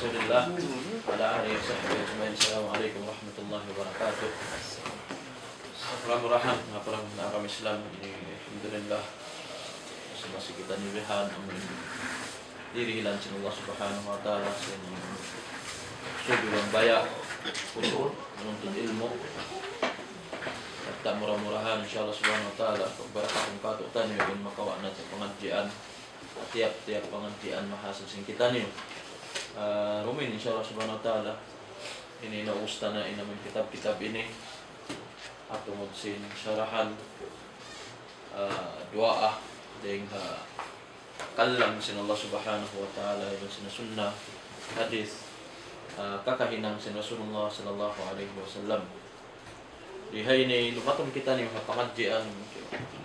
Rasulillah ala alihi wa sahbihi ajma'in. Assalamualaikum warahmatullahi wabarakatuh. Murahan nga parang nakam Islam ini alhamdulillah masih kita nilihan dirihilan sa Allah subhanahu wa ta'ala sa subilang baya puso menuntut ilmu at murah-murahan insyaallah subhanahu wa ta'ala pagbarakatong katutan yung makawa natin pengajian tiap-tiap pengajian mahasil sing kita niyo rumin insyaallah subhanahu wa ta'ala ini nausta na inamin kitab-kitab ini atau mudsin syarahan doa dengan kalam sin Allah subhanahu wa ta'ala dan sin sunnah hadis kakahinang sin Rasulullah sallallahu alaihi wasallam dihay ni lumatong kita ni pangadjian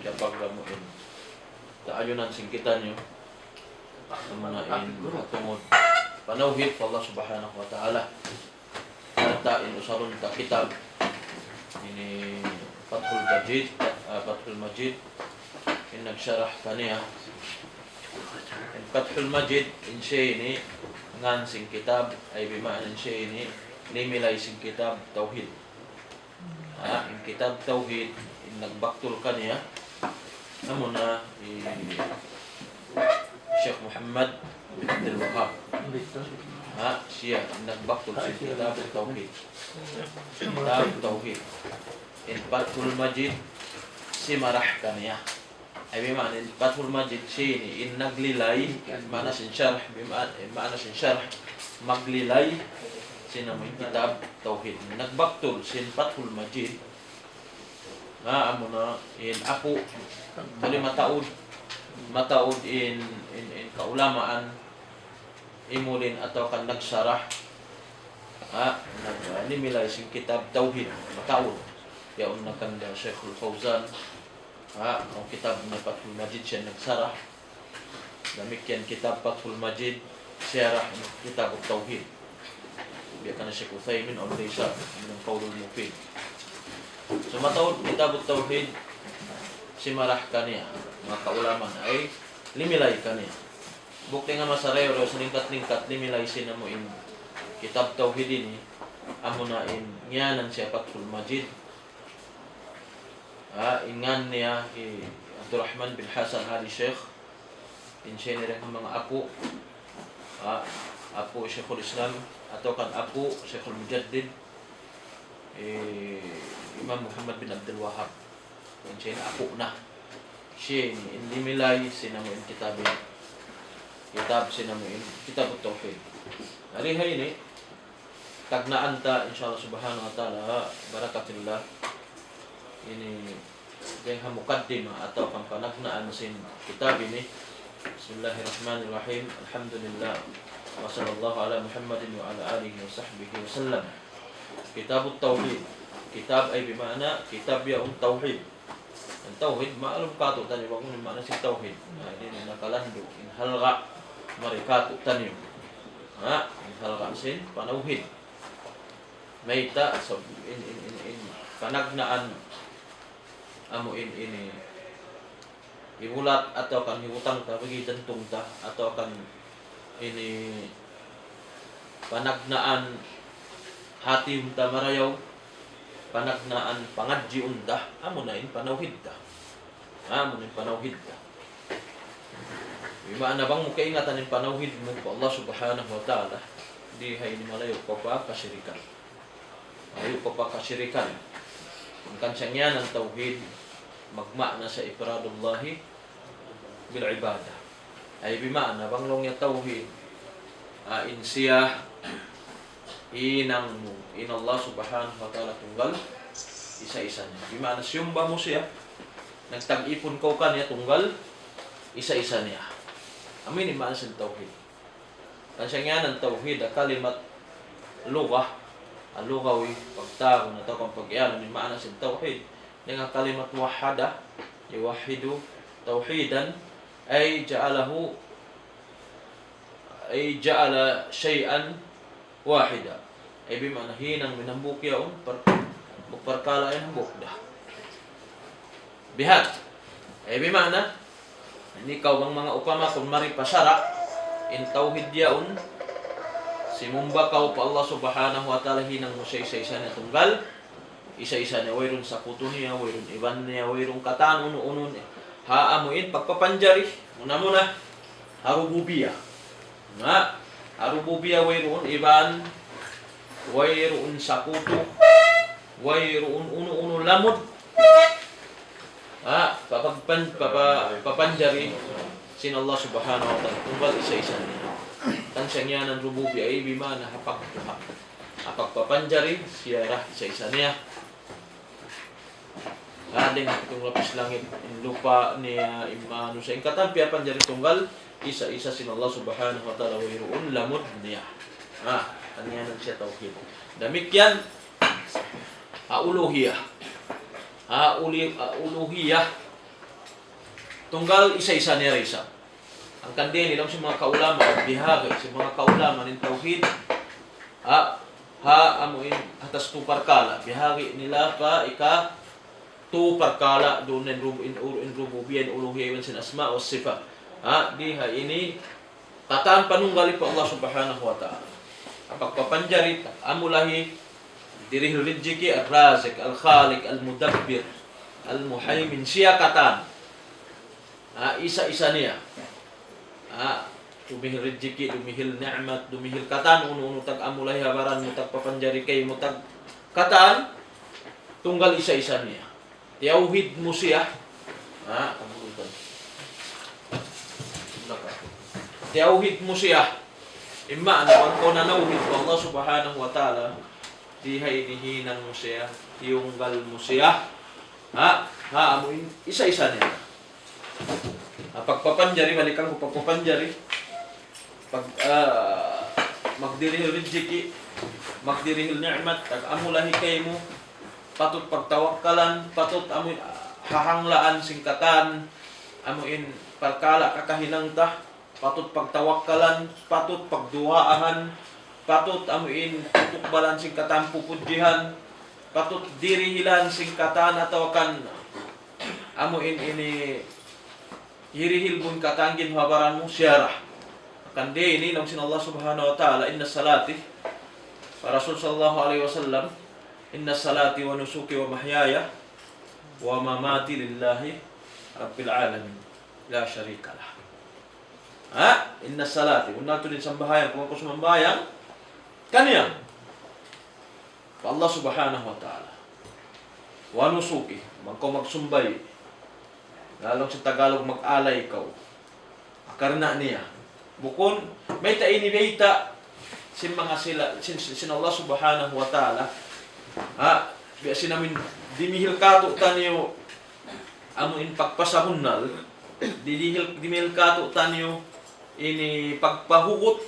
kapag gamuin taayunan sin kita niyo manain tungod panauhid Allah subhanahu wa ta'ala tain usalun ta kitab ini Fathul Majid in nagsyarah kaniya Fathul Majid in siya ini ngan sing kitab ay bimaanan siya ini nimilay sing kitab Tauhid in kitab Tauhid in nagbaktul kaniya namun na Syekh Muhammad bin Abdul Wahab siya nagbaktul sing kitab Tauhid in Fathul Majid si marah kaniya ay bimana in Fathul Majid siya ini in naglilay mana sin syarh bimana sin syarh maglilay sinamoy kitab Tauhid nagbaktul sin Fathul Majid amo na in ako bali mataud in kaulamaan imulin atau kan nagsarah nimilay sin kitab Tauhid mataud ya unnakan da Syekhul Fauzan ang kitab na Fathul Majid siya nagsarah demikian kitab Fathul Majid syarah kitab Tauhid biya kana Syekh Utsaimin o Laysa ng Qaulul Mufid so mataud kitab Tauhid simarah kaniya mga kaulaman ay limilay kaniya bukti nga masareyo sa lingkat-lingkat limilay sinamo in kitab Tauhid ini amo na in ngiyanan siya Fathul Majid ingan niya Abdurrahman bin Hasan Ali Sheikh in siya nirang mga apo Sheikhul Islam atau kan apo Sheikhul Mujaddid Imam Muhammad bin Abdul Wahab in siya na apo na siya in limilay sinamo in kitab sinamo in kitab Tauhid alihay ini tagnaan ta insyaallah subhanahu wa ta'ala barakatillah ini yang mukaddimah atau panagnaan sin kitab ini Bismillahirrahmanirrahim Alhamdulillah wa sallallahu ala Muhammadin wa ala alihi wa sahbihi wa sallam Kitab Tauhid kitab ay bimana kitab ya tauhid ang tauhid maalum kato tani wag mo mana si tauhid ini nakalando in halqa marikato tani in halqa sin panauhid mayta so in panagnaan amo ini ibulat atau kan hiutang ta bagi jantung ta atau kan ini panagnaan hati unta marayaw panagnaan pangadji unta amo na in panauhid ta bimana bang mo kaingatan in panauhid mo ko Allah subhanahu wa ta'ala di hay ni malayo ko pa kasyirikan ang kansya ng tauhid magmana sa ifradullahi bil ibadah ay bimana banglong ya tauhid in siya in Allah subhanahu wa ta'ala tunggal isa-isa niya bimana siyumba mo siya nagtag-ipon ko kanya tunggal isa-isa niya amin imaan sa tauhid kansya ng tauhid kalimat lughah al-lughawi pagtawag na tawag pag-iyan ni maana sa tauhid dengan kalimat wahada yuwahidu tauhidan ay ja'ala shay'an wahida ay bimana hinang minambuk yaon perkala ay hambuk dah bihat ay bimana ini kau bang mga upama kung mari pasara in tauhid yaon Simumba kau pa Allah subhanahu wa ta'ala hinang mo sa isa-isa niya tunggal. Isa-isa niya, wayron sa puto niya, wayron iban niya, wayron kataan, uno-uno niya. Haamuin, pagpapanjari, muna-muna, harububiya. Nga, harububiya, wayron iban, wayron sa puto, wayron uno-uno lamod. Papanjari, sin Allah subhanahu wa ta'ala, tunggal isa-isa niya. Tansya niya ng rububi ay bimana hapag-tuhak. Hapag-papanjari, siyarah isa-isa niya. Ading itong lapis langit, in lupa niya, imano sa ingkatan, piya panjari tunggal, isa-isa sin Allah subhanahu wa ta'ala, wayroon lamod niya. Kanya nang siya tawhid. Damikyan, uluhiyah. Uluhiyah. Tunggal isa-isa niya risa. Ang kandyan nilang si mga kaulama at bihagi, si mga kaulama ng tawhid, amuin atas tu parkala. Bihagi nila ka tu parkala doon in rububiyan uluhiyan sin asma o sifat. Diha ini tataan panunggali pa Allah subhanahu wa ta'ala. Kapag papanjarit, amulahi, dirihil rijiki, al-razik, al-khalik, al-mudabbir, al-muhaymin, siya katan. Isa-isa niya. Dumihil rizki, dumihil ni'mat, dumihil katan, uno-uno tag-amulay habaran mo tagpapanjari kay mo tag-katan, tunggal isa-isa niya. Tiyawhid mo siya. Tiyawhid mo siya. Imma, ano ko na nawhid ko Allah subhanahu wa ta'ala, dihay dihinan mo siya, tiyunggal mo siya. Amuin, isa-isa niya. Pagpapanjari, balikan ko pagpapanjari. Pag magdirihil rizki, magdirihil ni'mat, tag-amulahi kay mo, patut pagtawakkalan, patut amuin hahanglaan singkatan, amuin parkala kakahinangta, patut pagtawakkalan, patut pagduaahan, patut amuin tutukbalan singkatan pupudjihan, patut dirihilan singkatan atau kan amuin ini hirihil bun katanggin habaran mo siyarah. Kandi ini nang sin Allah subhanahu wa ta'ala, inna salati, Rasul sallallahu alaihi wasallam, inna salati wa nusuki wa mahyaya wa mamati lillahi rabbil alamin la syarika lah. Inna salati, unna tu din sambahayan, kung ako sumambayang kaniya Allah subhanahu wa ta'ala. Wa nusuki, magsumbay, lalong sa Tagalog mag-alay ikaw. Akarna niya. Bukon, may tainibita sin mga sila, sin Allah subhanahu wa ta'ala. Biya namin dimihil kato tanyo amuin pagpasahunnal, dimihil kato tanyo ini pagpahugot,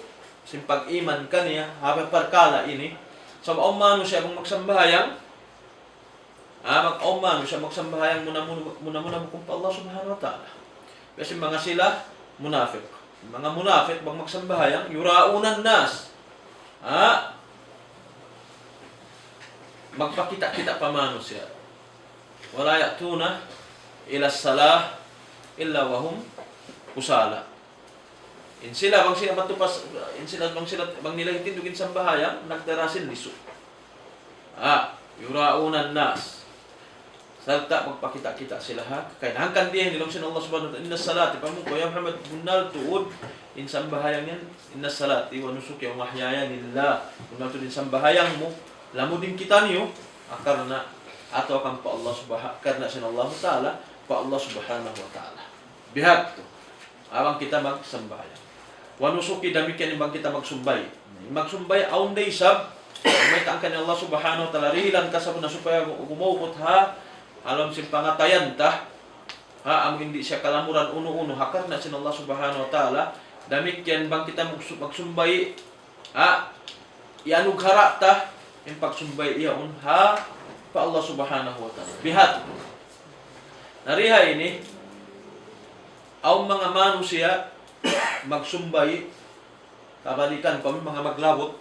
sin pag-iman kaniya, habang parkala ini. So, maumano siya kung magsambahayang, mag-umano siya magsambahayang muna kung pa Allah subhanahu wa ta'ala. Kasi mga sila, munafik. Mga munafik, bang magsambahayang, yuraunan nas. Magpakita-kita pamano siya. Wala ya'tuna ila salah illa wahum kusala. In sila matupas, bang nila hitindugin sambahayang, nagdarasin liso. Yuraunan nas. Serta magpakita-kita sila kaya hangkan dia nilong sin Allah subhanahu wa ta'ala, inna salati, pamuko ya Muhammad bunal tuud in sambahayang yan, inna salati wa nusuki wa mahyaya lillah, bunal tuud in sambahayang mo lamudin kita niyo karena atau akan pa Allah subhanahu karena sin Allah ta'ala pa Allah subhanahu wa ta'ala bihat to awang kita magsambahayang wa nusuki, damikian ibang kita magsumbay aun day sab may tangkan Allah subhanahu wa ta'ala rihilan kasab na supaya gumukot alam sin pangatayan ang hindi siya kalamuran uno-uno hakar na sin Allah subhanahu wa ta'ala damikyan bang kita magsumbay ianughara yung pagsumbay iyaon pa Allah subhanahu wa ta'ala bihat nariha ini ang mga manusia magsumbay kabalikan kami mga maglawot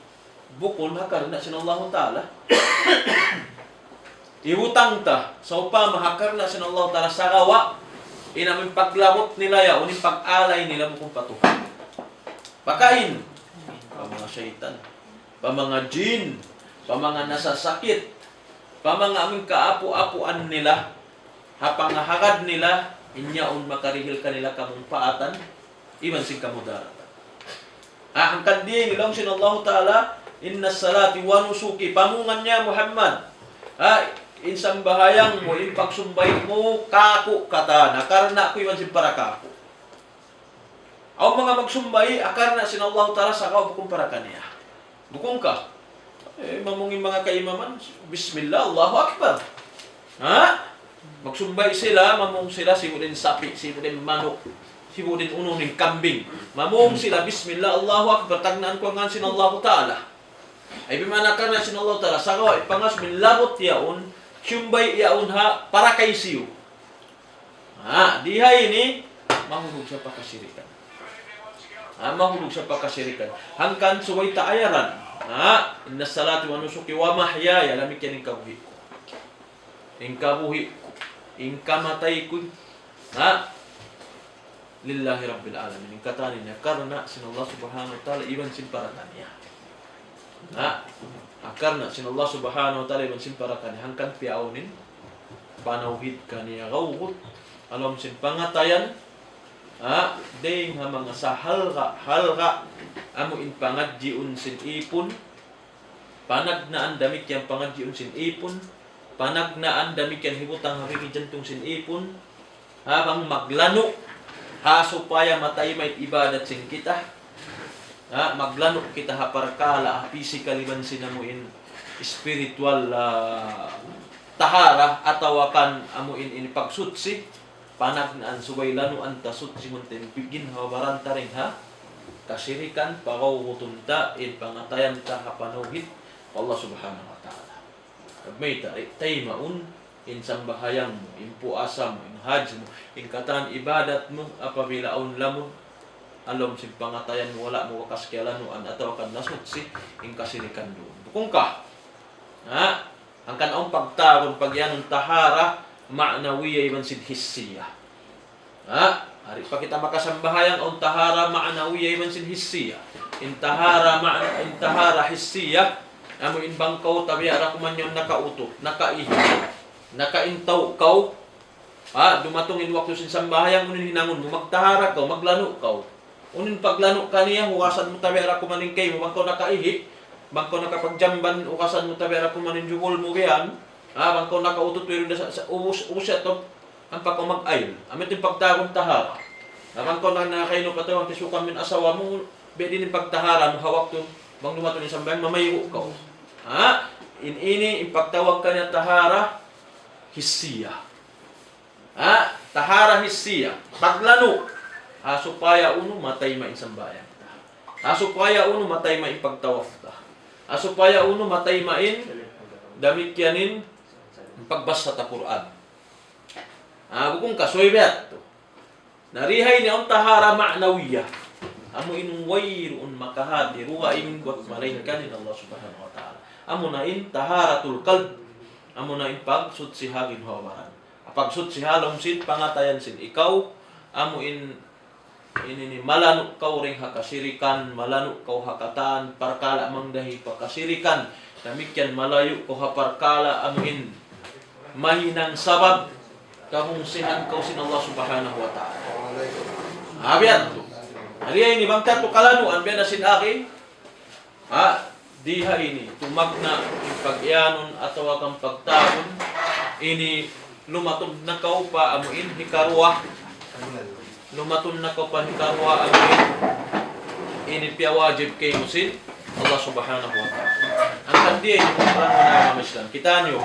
bukon hakar na sin Allah ta'ala iutang sa upama hakar na sin Allah ta'ala sa gawa inamin paglamot nila ya unin pag-alay nila mo kung patuhan pakain ang mga syaitan pa mga jin, pa mga nasasakit, pa mga aming kaapu-apuan nila, hapangahagad nila, inyaon makarihil kanila kamong paatan, iman sing kamudaratan. Ang kandiyan nilang sinallahu ta'ala, inna salati wa nusuki, pamungan niya Muhammad. Insang bahayang mo, in pagsumbay mo, kaku katana, karna ako iman simpara kaku. Ang mga magsumbay, akarna sinallahu ta'ala sa kao bukong para kaniya. Bukong ka. Mamungin mga kaimaman, Bismillah, Allahu Akbar. Magsumbay sila, mamung sila, sibudin sapi, sibudin manok, sibudin ununin kambing. Mamung sila, Bismillah, Allahu Akbar, tagnaan ko nga sinallahu ta'ala. Ay bimana karna sinallahu ta'ala, sa kao, ipangas minlabot yaon, sumbay yaon ha, para kay siyo. Dihay ini, mahulog sa pakasirikan. Mahulog sa pakasirikan. Hangkan suway taayaran. Inna salati wa nusuki wa mahyaya, lamig yan yung kabuhi ko. Yung kabuhi ko. Yung kamatay ko. Lillahi Rabbil Alamin. Yung katanin niya, karna sinallah subhanahu wa ta'ala, iban simparatan niya. Karna sinallah subhanahu wa ta'ala, iban simparatan niya. Hangkan piaunin, panawhid ka niya gawgot. Alam sin pangatayan, ding ha mga sa halga amo in pangadjiun sin ipon, panagnaan damit yang pangadjiun sin ipon, panagnaan damit yang hibutang harigi jantong sin ipon, habang maglano supaya matay may ibadat sin kita, maglano kita haparkala physical iban sinamuin spiritual tahara atau akan amuin ini pagsutsi panagnaan subay lanu anta sutsi muntin bigin hawabaran taring kasirikan pagaw mutunta in pangatayan ta hapanuhit Allah subhanahu wa ta'ala. May tay maun in sambahayang mo, in puasa mo, in hajj mo, in katahan ibadat mo, apabila aun lamon, alam sin pangatayan mo, wala mo wakas kialanuan, ataw kan nasutsi, in kasirikan doon. Bukong ka, ang kanaong pagtaron, pagyanong tahara, ma'nawiya iman sin hissiya. Hari pa kita makasambahayang on tahara ma'nawiya iman sin hissiya. In tahara hissiya, amo in bangkaw tabi ara kuman yung nakauto, nakaihi, nakaintaw kaw. Dumatong in waktu sin sambahayang unin hinangon mo, magtahara kaw, maglano kaw. Unin paglano kaniya, huwasan mo tabi ara kumanin kay mo, bangkaw nakaihi, bangkaw nakapagjamban, huwasan mo tabi ara kumanin jugol mo gayan. Bangko nakautot pero sa usya to ang pagkamag-ayl. Amit yung pagtagong tahara. Bangko na nakaino pa to ang tisukan min asawa mo, bedi din pagtahara mo hawak to bang lumato ni sambay mamayo ka. Ini pagtawag ka niya tahara hissiya. Tahara hissiya. Paglano supaya uno matay mainsambayan ta. Supaya uno matay maipagtawaf ta. Supaya uno matay main damit yanin pagbasa ta Quran. Bukong kasoy bet. Narihay ni ang tahara ma'nawiyah. Amo in wayruun makahadi ruwa in wat malaikat ni Allah subhanahu wa ta'ala. Amo na in taharatul qalb. Amo na in pagsutsi hagin hawaran. Pagsutsi halom sin pangatayan sin ikaw amo in ini malanu kau ring hakasirikan, malanu kau hakatan parkala mangdahi pakasirikan. Demikian malayu ko haparkala amin mahinang sabab kahungsihan kau sin Allah subhanahu wa ta'ala. Abiyat to. Hari ini bangkat to kalanuan biya na sin aki. Diha ini tumagna pagyanon atau akang pagtaon ini lumatod na kau pa amuin hikarwa. Lumatod na kau pa hikarwa amuin ini piawajib kay musin Allah subhanahu wa ta'ala. Ang kandiya yung parang mga Islam. Kita nyo,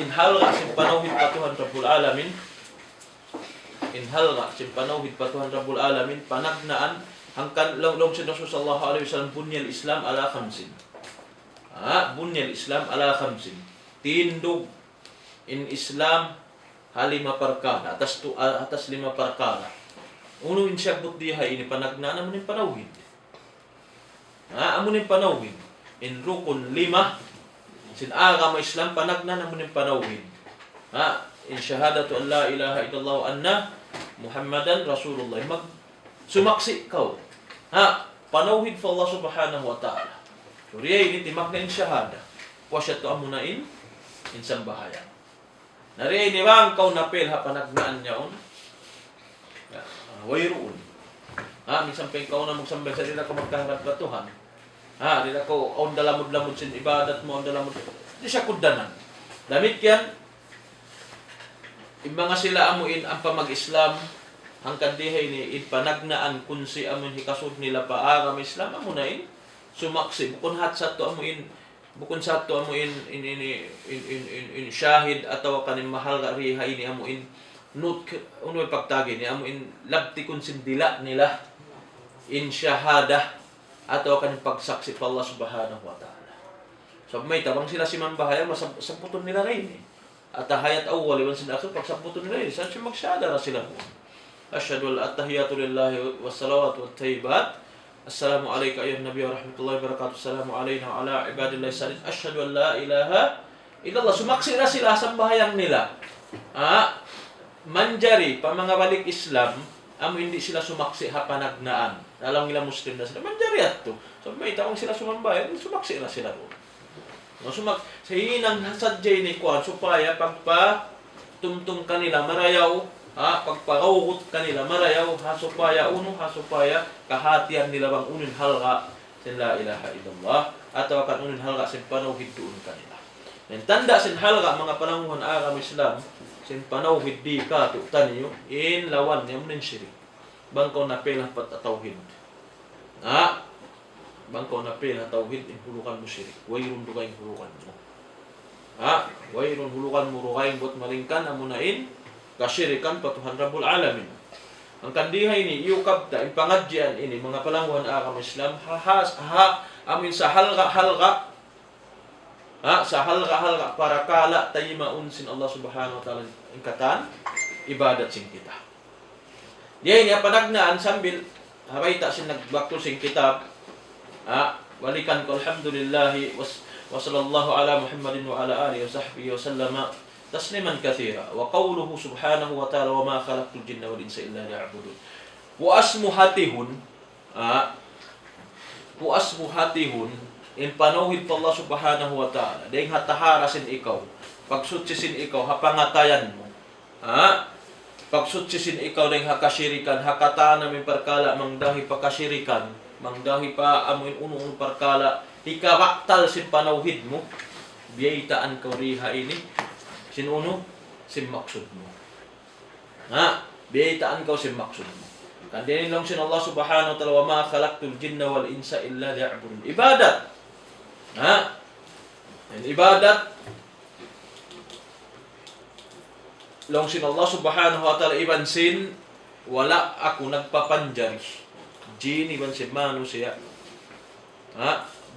inhalga simpanawhid patuhan Rabbul Alamin, inhalga simpanawhid patuhan Rabbul Alamin, panagnaan, hangkan long si Rasul sallallahu alaihi wasallam, bunyal Islam ala khamsin. Bunyal Islam ala khamsin. Tindog in Islam halima parkada, atas 5 parkada. Uno in syabot diha ini panagnaan naman yung panawhid. Amunin panawin in rukun 5 sin agama Islam panagna namunin panawin in syahadatu an la ilaha illallah anna Muhammadan Rasulullah mag sumaksi kau panawin fa Allah subhanahu wa ta'ala Riya ini timak na in syahada. Puasya to amunain insang bahaya. Nariya ini bang kau napil ha panagnaan niyaon. Wayruun. Minsan pa ikaw na magsambay sa dila ka magkaharap ka Tuhan. Dila ko on dalamod-lamod sin ibadat mo, on dalamod. Di siya kudanan. Damit yan, mga sila amuin ang pamag-Islam, hanggang dihay ni ipanagnaan kung si amun hikasod nila paagam Islam, amunain, sumaksi, bukun sa to amuin in syahid atau kanin mahal ka riha ini amuin nut unoy pagtagi ni amuin labti kun sindila nila in syahadah atau kanin pagsaksi pa Allah subhanahu wa ta'ala. So may tabang sila si manbahaya masamputon nila rin eh. At tahayat awwal iwan sila akhir pagsamputon nila rin. Saan siya magsyada na sila po. Asyhadu an at-tahiyatu lillahi wassalawatu wat-tayyibat. Assalamu alayka ayyuhan nabiy wa rahmatullahi wa barakatuh. Assalamu alayna wa ala ibadillahi salihin. Asyhadu an la ilaha illallah. Sumaksi na sila sa bahayang nila. Manjari pa mga balik Islam amo hindi sila sumaksi ha panagnaan. Alam nila Muslim na sila. Manjari ato. So may tawang sila sumambay, sumaksi na sila po. No, sa hinang hasadjay ni Kuan supaya pagpa tumtum kanila marayaw, pagpakawukot kanila marayaw, supaya kahatian nila bang unin halga sin la ilaha illallah atau kan unin halga sin panawhid doon kanila. Nen tanda sin halga mga pananguhan agam Islam sin panawhid di ka tutan niyo in lawan niyo nin syirik. Bangko na pelah pat tauhid. Bangko na pelah tauhid in hulukan mo syirik. Wayrun dugay hulukan mo. Wayrun hulukan mo rugay buat malingkan amunain kasyirikan patuhan Rabbul Alamin. Ang kandihay ni iukabta in pangadjian ini mga palanguhan agam Islam amin sa halga sa halga para kala tayo maunsin Allah subhanahu wa ta'ala ingkatan ibadat sing kita. Diyan niya panagnaan sambil habay ta sin nagbakto sing kitab. Balikan ko alhamdulillahi wa sallallahu ala Muhammadin wa ala alihi wa sahbihi wa sallama tasliman katsira wa qawluhu subhanahu wa ta'ala wa ma khalaqtul jinna wal insa illa liya'budun wa asmu hatihun in panawhid pa Allah subhanahu wa ta'ala dahing hataharasin ikaw pagsutsisin ikaw hapangatayan mo pagsutsisin ikaw dahing hakasyirikan hakata namin perkala mangdahi pakasyirikan mangdahi pa amuin unong perkala ikawaktal sin panawhid mo biyaitaan kau riha ini sin uno sin maksud mo biyaitaan kau sin maksud mo kandinin lang sin Allah subhanahu wa ta'ala wa ma khalaqtul jinna wal insa illa liya'budun ibadat ibadat lang sin Allah subhanahu wa ta'ala iban sin wala ako nagpapanjari jin iban si manusia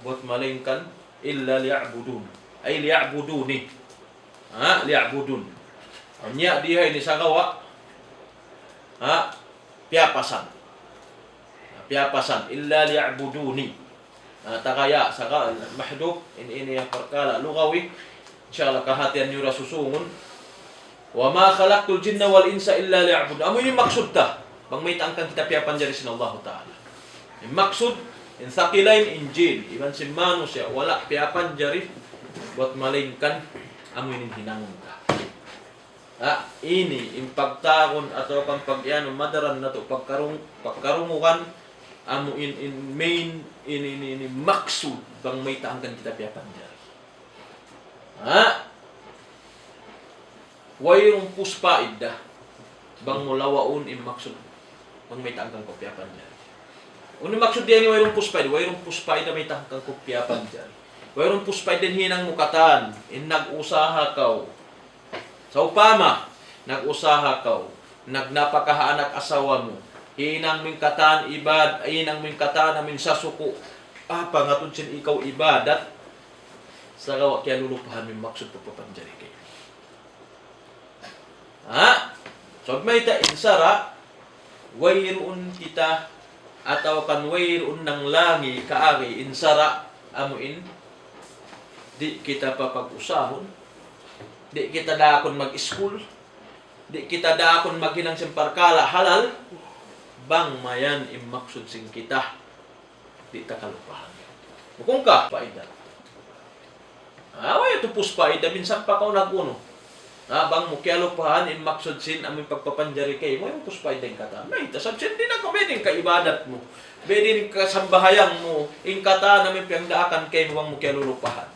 buat malingkan illa liya'budun ay liya'buduni liya'budun nya diha ini sagawa piapasan illa liya'buduni takaya saga mahdub ini yang perkala lugawi insyaallah kahatian niyo rasusungon wa ma khalaqtul jinna wal insa illa liya'budun amo yung maksud ta bang may taangkan kita piapanjari sin Allah ta'ala yung maksud in sakilain injil iban si manusia wala piapanjari buat malingkan amo yung hinangon ka ini impagtagon atau kang pagyano madaran na to pagkarungukan amo in main ini maksud bang may taangkan kita piapanjari wayrong puspaida bang mulawaon in maksud bang may taangkan ko piapanjari uno maksud diyan ni wayrong puspaida may taangkan ko piapanjari wayrong puspaida hinang mukatan in nag-usaha kaw sa upama nag-usaha kaw nagnapakahaanak asawa mo hinang mingkatan amin sa suko pangatun sin ikaw ibadat sa gawa kaya lulupahan min maksud papanjari kayo so may ta insara wayroon kita atau kan wayroon ng langi kaari insara amuin di kita papag-usahon di kita dakon mag-school di kita dakon maghinang simparkala halal bang mayan imaksud sing kita di ta kalupahan Kung ka, paida. Away tupos paida, minsan pa ka naguno. Bang mukyalo pahan, in maksud sin, amin pagpapanjari kay mo, yung tupos paida yung kata. May, tasab sin, di na kamedin ka ibadat mo. Bedin ka sambahayang mo, in kata namin piyangdaakan kay mo bang mukyalo lupahan.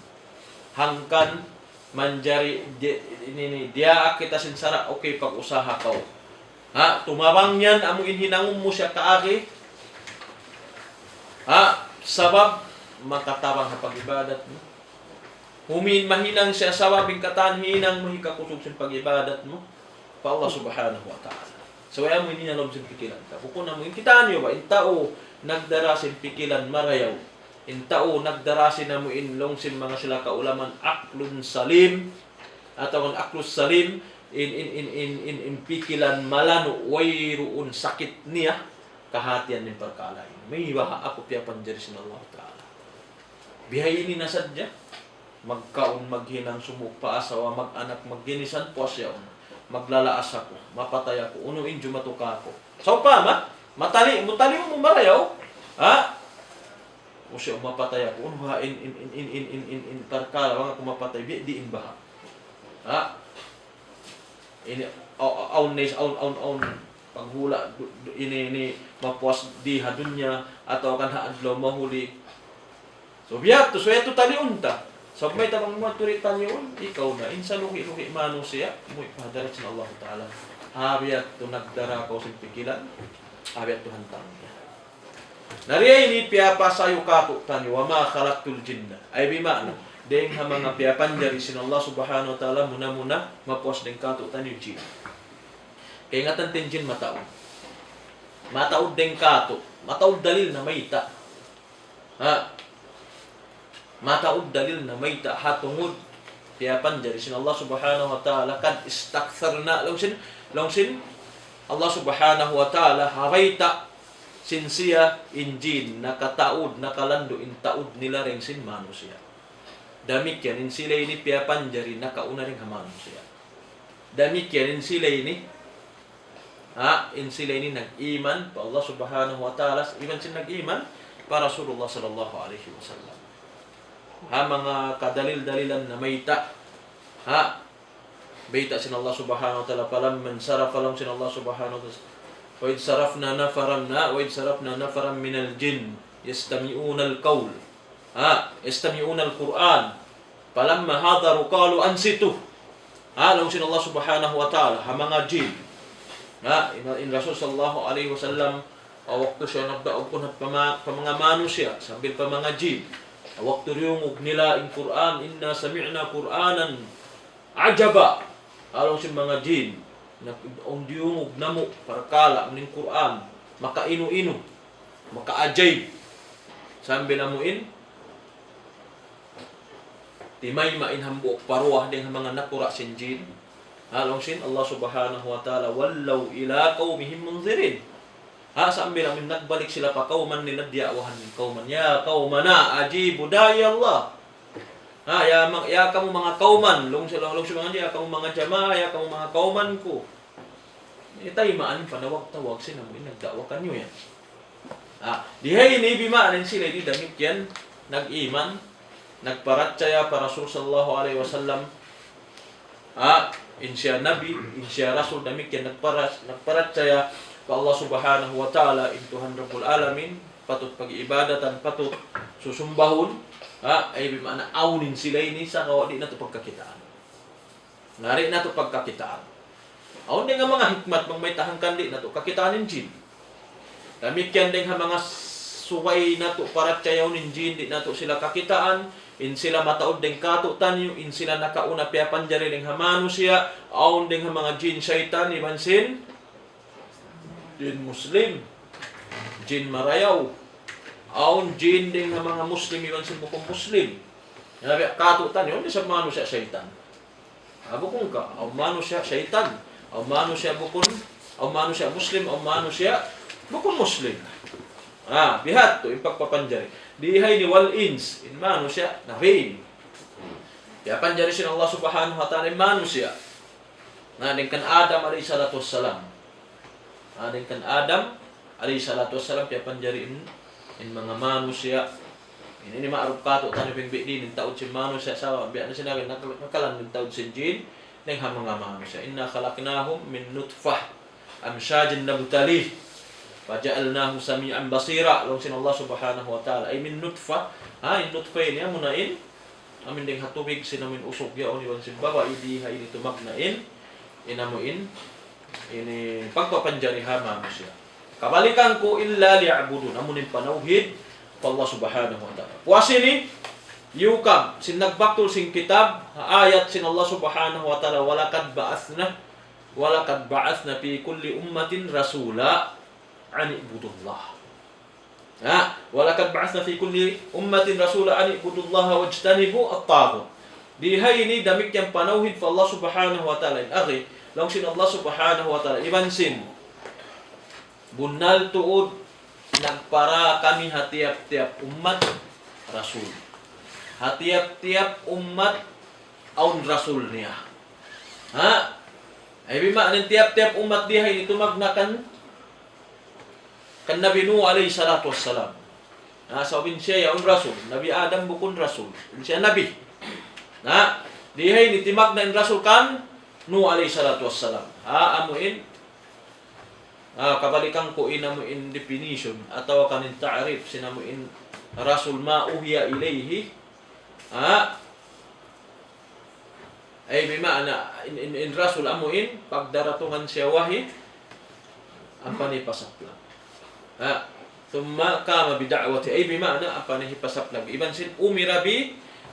Hangkan, manjari, dia kita sinsara, okay, pag-usaha ka. Tumabang yan, amo inhinangum mo siya kaagi. Sabab, makatabang sa pag-ibadat mo. Mahinang siya sabab, kataan, hinang mo hikakusog sa pag-ibadat mo. Pa Allah subhanahu wa ta'ala. So, ayaw mo hininalom sa pikilan ka. Kukuna mo, kitaan nyo ba? Intao, nagdarasin pikilan marayaw. Intao, nagdarasin na mo inlongsin mga sila kaulaman, aklun salim, atau aklus salim, in pikilan malano, wayruun sakit niya, kahatian ng pagkalain. May baha ako piyapan dyan sin Allah Ta'ala. Bihayin na sadya, magkaon, maghinang, sumukpa, asawa, mag-anak, magginisan, puasyaon, maglalaas ako, mapatay ako, unuin, jumatuka ako. So pa, mutali mo marayaw, o siya, mapatay ako, unuha, in tarkala, wang ako mapatay, diin baha. Aun, paghula ini mapuas diha dunya atau kan haadlaw mahuli. So biya to tali unta. So may tabang mo turit tanyon ikaw na insa luhi manu siya mo ipadarat sa Allah Taala. Habiyat to nagdara ko sa pikilan. Habiyat to hantang. Nariya ini piapa sayo kato tanyo wa ma khalaqtul jinna. Ay bimana deng ha mga piapan jari sin Allah Subhanahu wa Taala muna mapuas deng kato tanyo jin. Kaya nga tantinjin mataod. Mataod din kato. Mataod dalil na mayta. Mataod dalil na mayta. Hatungod. Kaya panjari sin Allah subhanahu wa ta'ala kad istakthar na. Longsin. Allah subhanahu wa ta'ala habayta sinsiya injin nakataod nakalando in taod nila ring sin manusia. Damikyan in sila ini piya panjari nakauna ring hamanusia. Damikyan in sila ini in sila ini nag-iman pa Allah subhanahu wa ta'ala iman sin nag-iman pa Rasulullah sallallahu alaihi wasallam. Mga kadalil-dalilan na mayta bayta sin Allah subhanahu wa ta'ala palam man sarafa lam sin Allah subhanahu wa ta'ala wa id sarafna nafaran min al-jin yastami'una al-qawl yastami'una al-Qur'an palamma hadaru qalu ansitu lam sin Allah subhanahu wa ta'ala mga jin in Rasul sallallahu alaihi wasallam waktu siya nagdaog po mga manusia sambil pa mga jin waktu riyong nila in Quran inna sami'na Qur'anan ajaba along si mga jin ang diyong namo parkala ng Quran makainu-inu maka-ajaib sambil namuin timay main hambuk paruah dengan mga nakura sin jin along sin Allah subhanahu wa ta'ala wallaw ila qaumihim munzirin. Sambil namin nagbalik sila pa kauman nila diawahan ng kauman. Ya qaumana ajibu daya Allah. Ya kamu mga kauman, long sila mga ya kamu mga jamaah, ya kamu mga kauman ko. Itay maan panawag-tawag sila mo nagdawakan niyo yan. Dihay ni bimaanin sila di damit yan nag-iman, nagparatsaya para Rasul sallallahu alaihi wasallam. Insya Nabi, insya Rasul demikian nagparatsaya ka Allah subhanahu wa ta'ala in Tuhan Rabbul Alamin patut pag-ibadatan, patut susumbahon ay bimana awnin sila ini sa kawadi na ito pagkakitaan nari na ito pagkakitaan awin din nga mga hikmat mang may tahangkan di na ito kakitaan ng jin demikian din nga mga suway na ito paratsayaw ng jin di na ito sila kakitaan in sila mataod ding kato tanyo, in sila nakauna piyapan dyan rin hamano siya, aon ding mga jin syaitan, ibansin, jin muslim, jin marayaw, aon jin ding mga muslim, ibansin bukong muslim. Kato tanyo, hindi sa mano siya syaitan. Bukong ka, aon mano siya syaitan, aon mano siya bukong, aon mano siya muslim, aon mano siya bukong muslim. Bihat to, ipagpapanjari. Dihay ni wal ins, in mano siya, nahin. Kaya panjari siya Allah subhanahu wa ta'ala, in mano siya. Nading kan Adam alayhi salatu wassalam. Nading kan Adam alayhi salatu wassalam, kaya panjari in mga mano siya. Ini maaruf kato tani pingbi din taud si mano sa sawa biya na sinabi nakalan ng taud si jin nang hamang siya. Inna khalaqnahum min nutfah amshajin nabtalih faja'alnahu sami'an basira. Long sin Allah subhanahu wa ta'ala ay min nutfah. Yung nutfah niya munain amin ding hatubig sinamin usok ya oni bang simbawa idi hay dito magnain inamuin ini pagpapanjari hama siya. Kabalikan ko illa liya'budun amunin panauhid Allah subhanahu wa ta'ala. Puasi ni yukam sin nagbaktul sing kitab ayat sin Allah subhanahu wa ta'ala walakad ba'athna fi kulli ummatin rasula an ibudullah. Walakad ba'athna fi kulli ummatin rasula an ibudullah wajtanibu at-taghut. Dihay ini damik yang panauhid fa Allah subhanahu wa ta'ala. Akhi, long sin Allah subhanahu wa ta'ala ibansin bunal tuud nagpara kami hatiap-tiap umat rasul. Hatiap-tiap umat aun rasul niya. Ay bima ning tiap-tiap umat diha ini tumagnakan kan Nabi Nuh alaihi salatu wassalam. Saubin siya yaun rasul. Nabi Adam bukun rasul. Siya nabi. Diha ini timagna in rasul kan Nuh alaihi salatu wassalam. Amuin kabalikan ko inamuin definition atau kanin ta'rif sinamuin rasul ma uhiya ilayhi ay bima'na in rasul amuin pagdaratungan siya wahi ang panipasaplag thumma kama bida'wati ay bima'na ang panipasaplag iban sin umira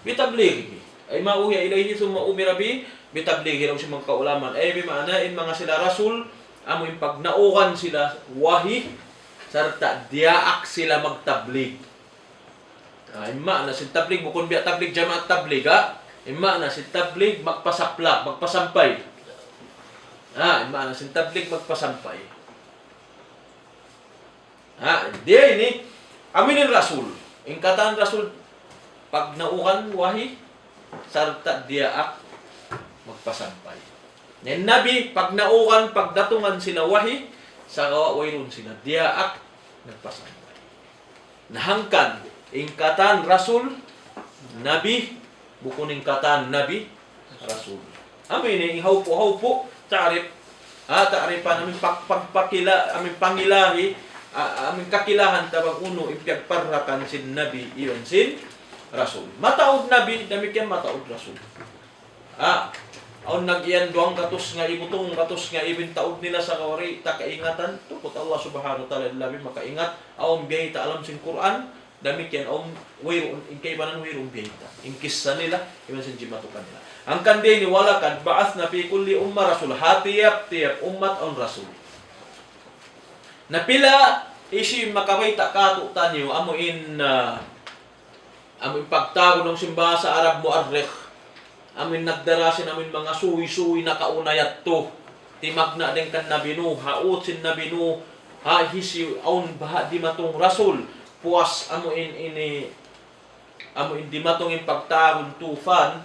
bitablighi ay ma uhiya ilayhi thumma umira bitablighi raw si mga kaulaman ay bima'na in mga sila rasul amoy pagnaukan sila wahi sarta diaak sila magtablig. Imma na si tablig bukon biya tablig jamaat tablig imma na si tablig magpasapla, magpasampay. Imma na si tablig magpasampay. Dia ini aminin rasul. Ingkatan rasul pagnaukan wahi sarta diaak magpasampay. Nen nabi pagnaukan pagdatungan sila wahi sa wayron sila diaak nagpasampay. Nahangkan ingkatan rasul nabi bukun ingkatan nabi rasul. Amin ni haupo ta'rif ta'rifan amin pagpakila amin pangilahi amin kakilahan tabang uno ipagparrakan sin nabi iyon sin rasul. Mataod nabi demikian mataod rasul. Aun nagyan duang katus nga ibutong katus nga ibintaod nila sa kawari takaingatan tukot Allah subhanahu wa ta'ala labi makaingat aun biyay ta alam sin Quran demikian aun wayron inkay banan wayron biyay ta inkissa nila iban sin jimatukan nila ang kande ni walakad ba'athna fi kulli umma rasul hatiap-tiap umat aun rasul napila isi makabayta kato tanyo amuin pagtago ng simbahan sa Arab mu'arrikh amin nagdarasin amin mga suwi-suwi na kaunayat to timagna din kan Nabi Nuh haut sin Nabi Nuh hisi aun baha di matong rasul puas amuin di matong in pagtagon tufan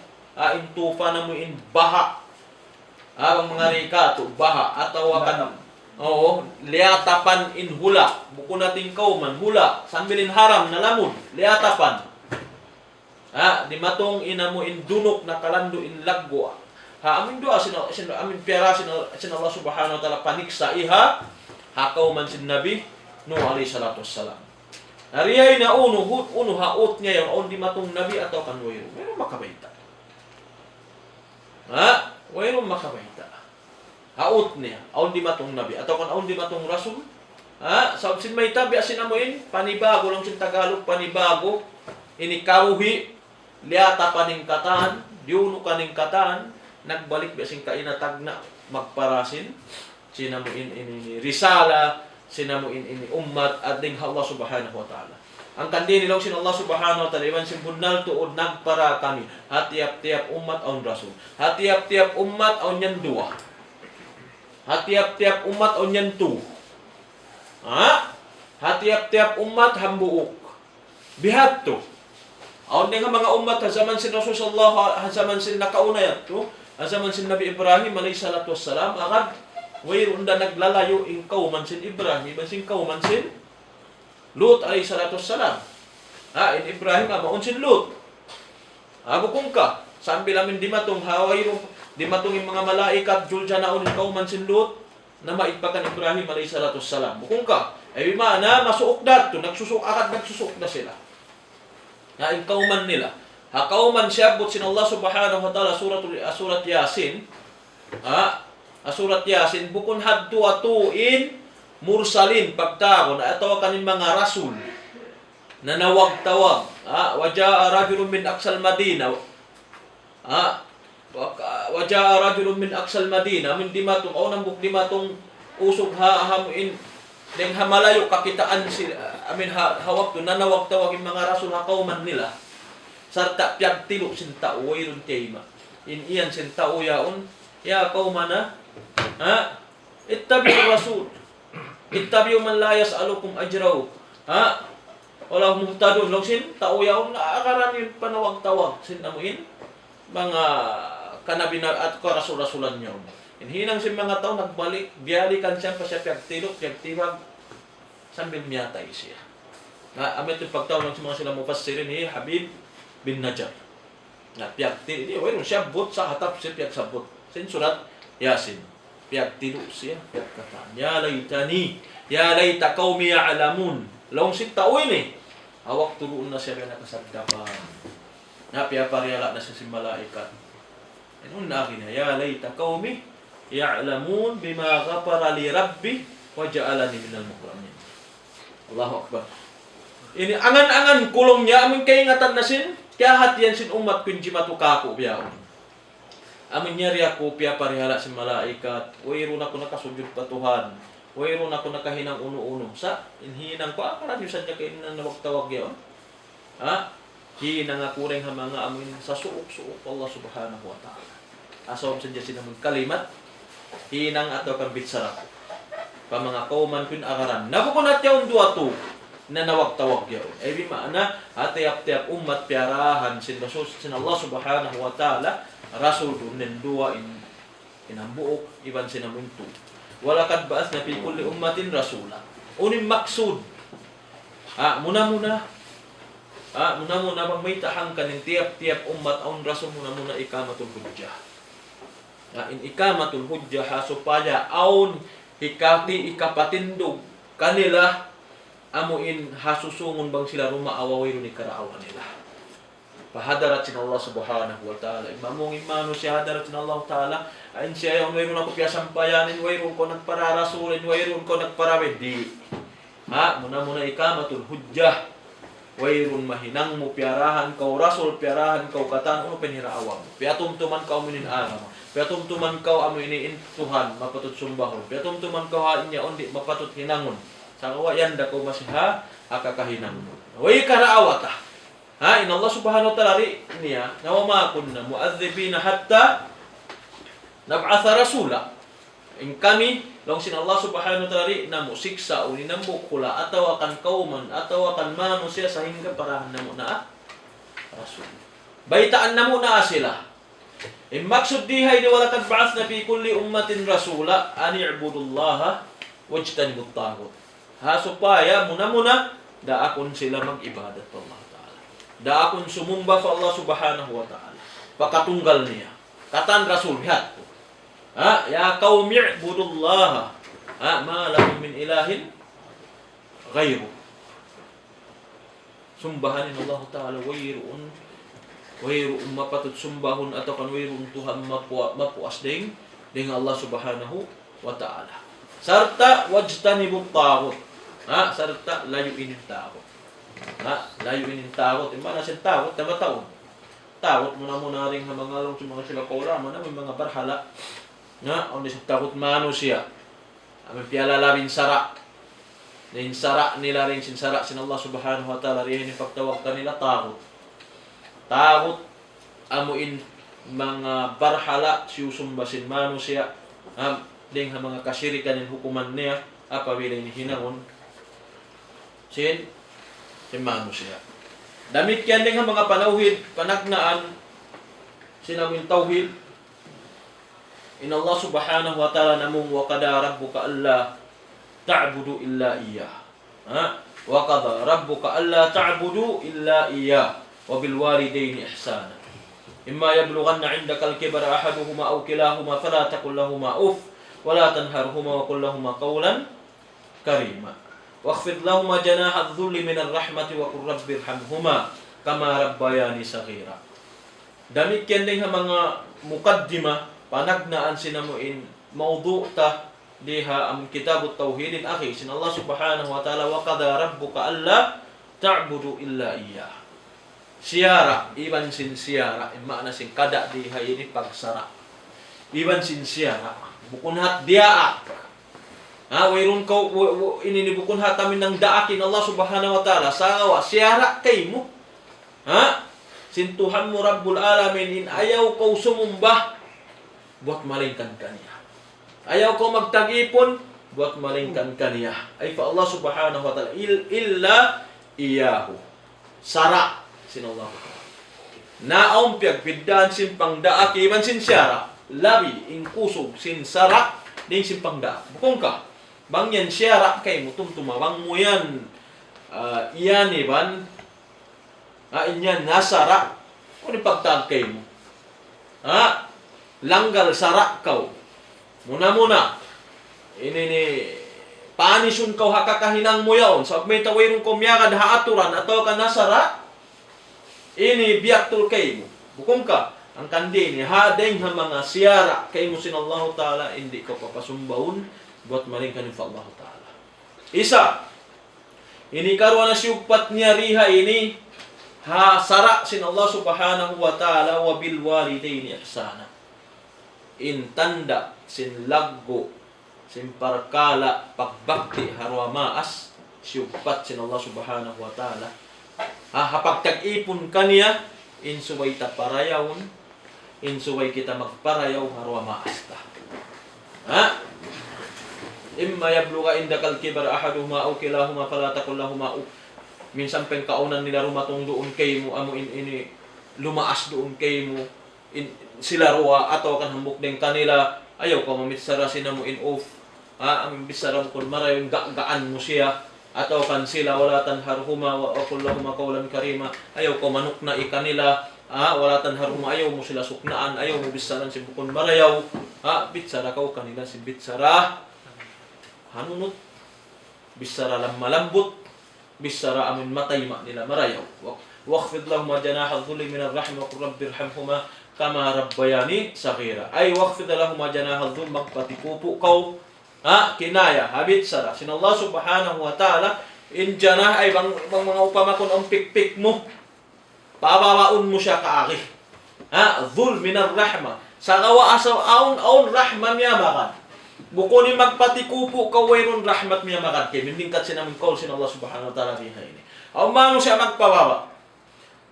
in tufan amuin baha ang mga rikato baha atau akan liatapan in hula buko nating kauman hula sambilin haram na lamon liatapan di matong inamu in dunok na kalando in laggo. Amin doa amin piara sin Allah subhanahu wa ta'ala paniksa iha hakaw man sin Nabi Nuh alaihi salatu wassalam. Nariyay na uno haot niya yung di matong Nabi atau kan wayro. Mayroong makabaita. Wayroong makabaita. Haot niya di matong Nabi atau kan di matong Rasul. Sa sin may tabi asin amuin panibago lang sin Tagalog panibago ini karuhi liata paningkatan, diuno kaningkatan, nagbalik basing kainatag na magparasin, sinamuin ini risala, sinamuin ini ummat at ding Allah subhanahu wa ta'ala. Ang kandi nilaw sin Allah subhanahu wa ta'ala, iban simbunal tuod nagpara kami, hatiap-tiap umat aun rasul. Hatiap-tiap umat aun yan dua. Hatiap-tiap umat aun yan tu. Hatiap-tiap umat hambuuk. Bihat to. Aun din nga mga umat zaman sin Rasul sallallahu zaman sin nakaunayat to, zaman sin Nabi Ibrahim alayhi salatu wassalam agad wayron da naglalayo in kauman sin Ibrahim sin kauman sin Lut alayhi salatu wassalam. In Ibrahim maun si Lut. Bukong ka. Sambil amin di matong hawayro, di matong yung mga malaikat, julja na ulit kauman si Lut, na maigpakan Ibrahim alayhi salatu wassalam. Bukong ka. Ay na masuok dato, nagsusuk na sila. Na kauman nila. Kauman siya, but sin Allah subhanahu wa ta'ala, surat Yasin, surat Yasin, bukon hadtu atuin, mursalin, pagtaron, atawa kanin mga rasul, na nawag-tawag, waja'a rajulun min aksal Madina, waja'a rajulun min aksal Madina, min dimatong, nang buk dimatong usog hamuin, deng hamalayo kakitaan amin hawak to, na nawag-tawag yung mga rasul kauman nila, sarta piag tilok sinta wayrun tema. Iyan sinta yaon ya qaumana ittabi'ur rasul. Ittabi'u man la yas'alukum ajrahu. Wala muhtadun long sin tao yaon na akaran yung panawag-tawag sin amuin mga kanabi na at ko rasul-rasulan niyo. Hinang sin mga tao nagbalik, biyalikan siya pa siya piag tilok, piag tiwag sambil miyatay siya. Amit yung pagtawag ng mga sila mufassirin ni Habib bin Najjar. Piag tilo, wala siya but sa hatap siya piag sabot. Sin surat Yasin. Piag tilo siya, piag kataan. Ya layta qaumi ya'lamun. Long si tawin hawak turuan na siya na kasagdapan. Piag pariyala na siya si malaikat. Inun na akin ya layta qaumi ya'lamun bima ghafara li rabbi wa ja'alani minal mukramin. Allahu akbar. Ini angan-angan kulong niya amin kaingatan na sin. Kaya hatian sin umat kunji matukaku biyaon. Amin nyari ako piya parihala si malaikat. Wairon ako nakasujud pa Tuhan. Wairon ako nakahinang uno-uno. Sa inhinang ko, akaran yung sadya kayo na nawag-tawag yaon. Hinang ako rin mga amin sa suok-suok Allah subhanahu wa ta'ala. Asaw sadya sinamang kalimat. Hinang ato kang bitsara. Pa mga kauman kun akaran. Nabukunat yaon dua to. Na nawag-tawag yaw. Di maana, tiap-tiap umat piarahan sin Rasul sin Allah subhanahu wa ta'ala, Rasul dunin dua inambuok, iban sinamuntu. Walakad baas na fi kulli ummatin rasula. Unim maksud. Muna-muna pag may tahang kanin tiap-tiap umat ang Rasul muna-muna ikamatul hujjah. In ikamatul hujjah supaya aun ikapatindog kanila amuin hasusungon bang sila rumaawawiru ni karaawan nila. Pahadarat sin Allah subhanahu wa ta'ala. Imamong imano siya hadarat sin Allah ta'ala. Ayin siya yung wayron ako piya sampayanin, wayron ko nagpararasulin, wayron ko nagparawid. Di. Muna-muna ikamatul hujjah. Wayron mahinang mo piarahan kau rasul, piarahan kau katan, pinhiraawang. Piatumtuman kau minin aram. Piatumtuman kau amuinin Tuhan, mapatut sumbahon. Piatumtuman kau hain niya undi, mapatut hinangon. Sa kawayan da ko masiha akakahinang mo. Way karaawata. In Allah subhanahu wa ta'ala niya nawama kunna mu'adzibina hatta nab'atha rasula. In kami long sin Allah subhanahu wa ta'ala na musiksa o ninambok kula ataw akan kauman ataw akan manusia sa hingga parahan na muna rasul. Baitaan na muna sila. In maksud dihay di walakad ba'athna fi kulli ummatin rasula an i'budullaha wajtanibut taghut. Supaya muna-muna daakon sila mag-ibadat pa Allah Ta'ala. Daakon sumumba pa Allah Subhanahu wa Ta'ala. Pakatunggal niya. Katan Rasul bihat. Ya qaumi i'budullaha. Ma lakum min ilahin ghayru. Sumbahanin Allah Ta'ala wayruun mapatut sumbahun atau kan wayruun Tuhan mapuas ding Allah Subhanahu wa Ta'ala. Sarta wajtanibut taghut. Sarta layuinin takot. Layuinin takot. Mana sin takot na taon. Takot muna ring hamangalong sa mga sila kaurama na may mga barhala. Oni sa takot manusia. May pialalabing sara. Rin sara nila rin sinsara sin Allah subhanahu wa ta'ala rin ipagtawag kanila takot. Takot amuin mga barhala siyusumbasin manusia. Ding mga kasirikan ng hukuman niya apabila ini hinangon sin manusia. Damit yan ding mga panawid panagnaan sinawin tauhid. In Allah subhanahu wa ta'ala namung wa qada rabbuka alla ta'budu illa iyyah. wa qadha rabbuka alla ta'budu illa iyyah wa bil walidayni ihsana. Imma yablughanna 'indaka al-kibara ahaduhuma aw kilahuma fala taqul lahumā uff wa la tanharhumā wa qul lahumā qawlan karīmā. Wakhfid lahumā janāha adh-dhulli min ar-rahmati wa qur rabbi irhamhumā kama rabbayani saghīrā. Demikian dengan mga mukaddimah panagnaan sinamuin mawdu' ta diha am kitabut tauhidin akhi sin Allah subhanahu wa ta'ala wa qadha rabbuka alla ta'budu illa iyyah. Siara iban sin siara makna sin kada diha ini pagsara. Iban sin siara bukunhat diaak. Wairun kau ini bukun hatamin ng daakin Allah subhanahu wa ta'ala sawa siara kaymo. Sin Tuhan mo Rabbul Alamin in ayaw kau sumumbah buat malingkan kaniya. Ayaw kau magtagipon buat malingkan kaniya. Ay fa Allah subhanahu wa ta'ala illa iyahu. Sara sin Allah. Naong piyagpiddan sin pangdaak iban sin siara. Labi in kusog sin sara din sin pangdaak. Bukong ka. Bangyan siara kay mutum tumawang mo yan. Iyan iban. Inyan nasara. O ni pagtagkay mo. Langgal sara kau. Muna. Ini ni panisun kau hakakahinang mo yaon. So may tawirong kumyakad haaturan atau ka nasara. Ini biyak tulkay mo. Bukong ka. Ang kandi ni hadeng ha mga siyara kay mo sin Allah Ta'ala hindi ka papasumbawon buat malingkan fa Allah Ta'ala. Isa. Ini karwa na siyugpat niya riha ini sara sin Allah subhanahu wa ta'ala wa bil walidayni ihsana. Intanda sin laggo sin parkala pagbakti harwa maas siyugpat sin Allah subhanahu wa ta'ala. Hapagtag-ipon kaniya insuway ta parayawon insuway kita magparayaw harwa maas ta. Imma yablugha indakal kibara ahaduhuma aw kilahuma fala taqul lahumā uff. Minsan pengkaunan nila rumatong doon kay mo amo ini lumaas doon kay mo sila ruwa atau kan hambuk din kanila ayaw ka mamitsara sina mo in off ang bisara mo kun marayon gaan mo siya atau kan sila wala tanharhuma wa qul lahumā qawlan karīmā ayaw ka manuk na ikanila wala tanharhuma ayaw mo sila suknaan ayaw mo bisaran si bukon marayaw bitsara ka kanila si bitsara hanunot bisara malambot bisara amin matay nila marayaw. Wakhfid lahum janaha dhulli min ar-rahma wa qur rabbi irhamhuma kama rabbayani saghira. Ay wakhfid lahum janaha dhulli magpatikupo kau kinaya habit sara. Sin Allah subhanahu wa ta'ala in janah ay bang mga upamakon ang pikpik mo. Pababaon mo siya kaagi. Dhul min ar-rahma. Sa kawa asaw aun rahma miya makan. Buko ni magpatikupo kawairon rahmat miya makad kay mindingkat sinamin call sin Allah subhanahu wa ta'ala diha ini. Aw mano siya magpababa.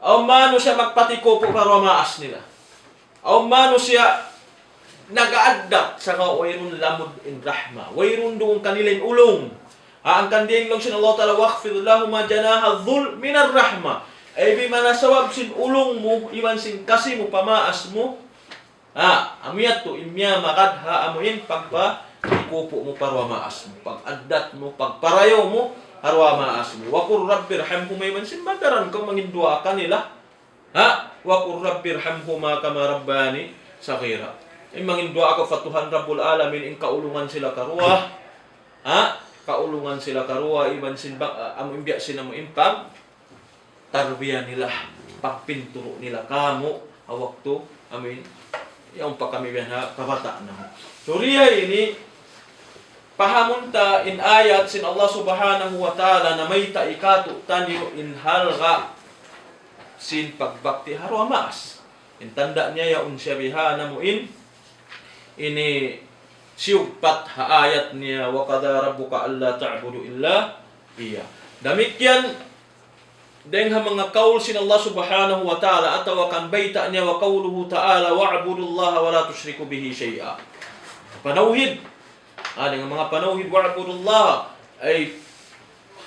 Aw mano siya magpatikupo para maas nila. Aw mano siya nagaaddak sa kawairon lamod in rahma. Wairon doon kanilang ulong. Ang kandiyang lang sin Allah ta'ala wakhfid lahum janaha dhul min ar-rahma. Ay bi manasawab sin ulong mo iwan sin kasi mo pamaas mo. Amiyat to imya makad amuin pagpa ikupo mo parwa maas mo pag-addat mo pagparayo mo harwa maas mo wa qur rabbi irhamhuma man simbagaran ko mangindua kanila wa qur rabbi irhamhuma kama rabbani saghira mangindua ako fatuhan rabbul alamin in kaulungan sila karwa kaulungan sila karwa iban sin amo imbiya sina mo impag tarbiya nila pagpinturo nila kamo awakto amin yung pa kami kabata na mo. Suriya ini pahamunta in ayat sin Allah subhanahu wa ta'ala na may taikatu tanyo in halga sin pagbakti harwa maas. Intanda niya yaun siya bihana mo ini siyugpat ha ayat niya wa qadha rabbuka alla ta'budu illa iya. Demikian dengan mga kaul sin Allah subhanahu wa ta'ala atau akan baita niya wa qawluhu ta'ala wa'budullaha wa la tusyriku bihi syai'a. Panauhid. Dengan mga panauhid wa'budullaha ay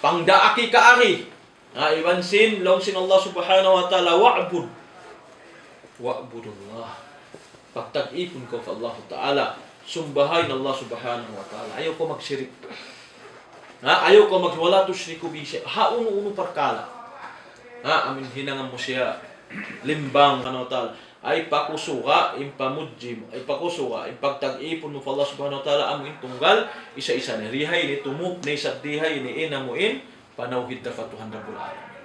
pangdaaki kaari. Iban sin long sin Allah subhanahu wa ta'ala wa'budullah. Pagtag-ipon ko sa Allah ta'ala. Sumbahay na Allah subhanahu wa ta'ala. Ayaw ko magsirik. Ayaw ko wala tusyriku bihi syai'an. Uno-uno perkala. Amin hinangan mo siya limbang tal ay pakusuka impamudjim ay pakusuka impagtag-ipon mo Allah subhanahu wa ta'ala amin tunggal isa-isa ni rihay ni tumuk ni sabdihay ni inamuin panawhid ta Tuhan Rabbul Alamin.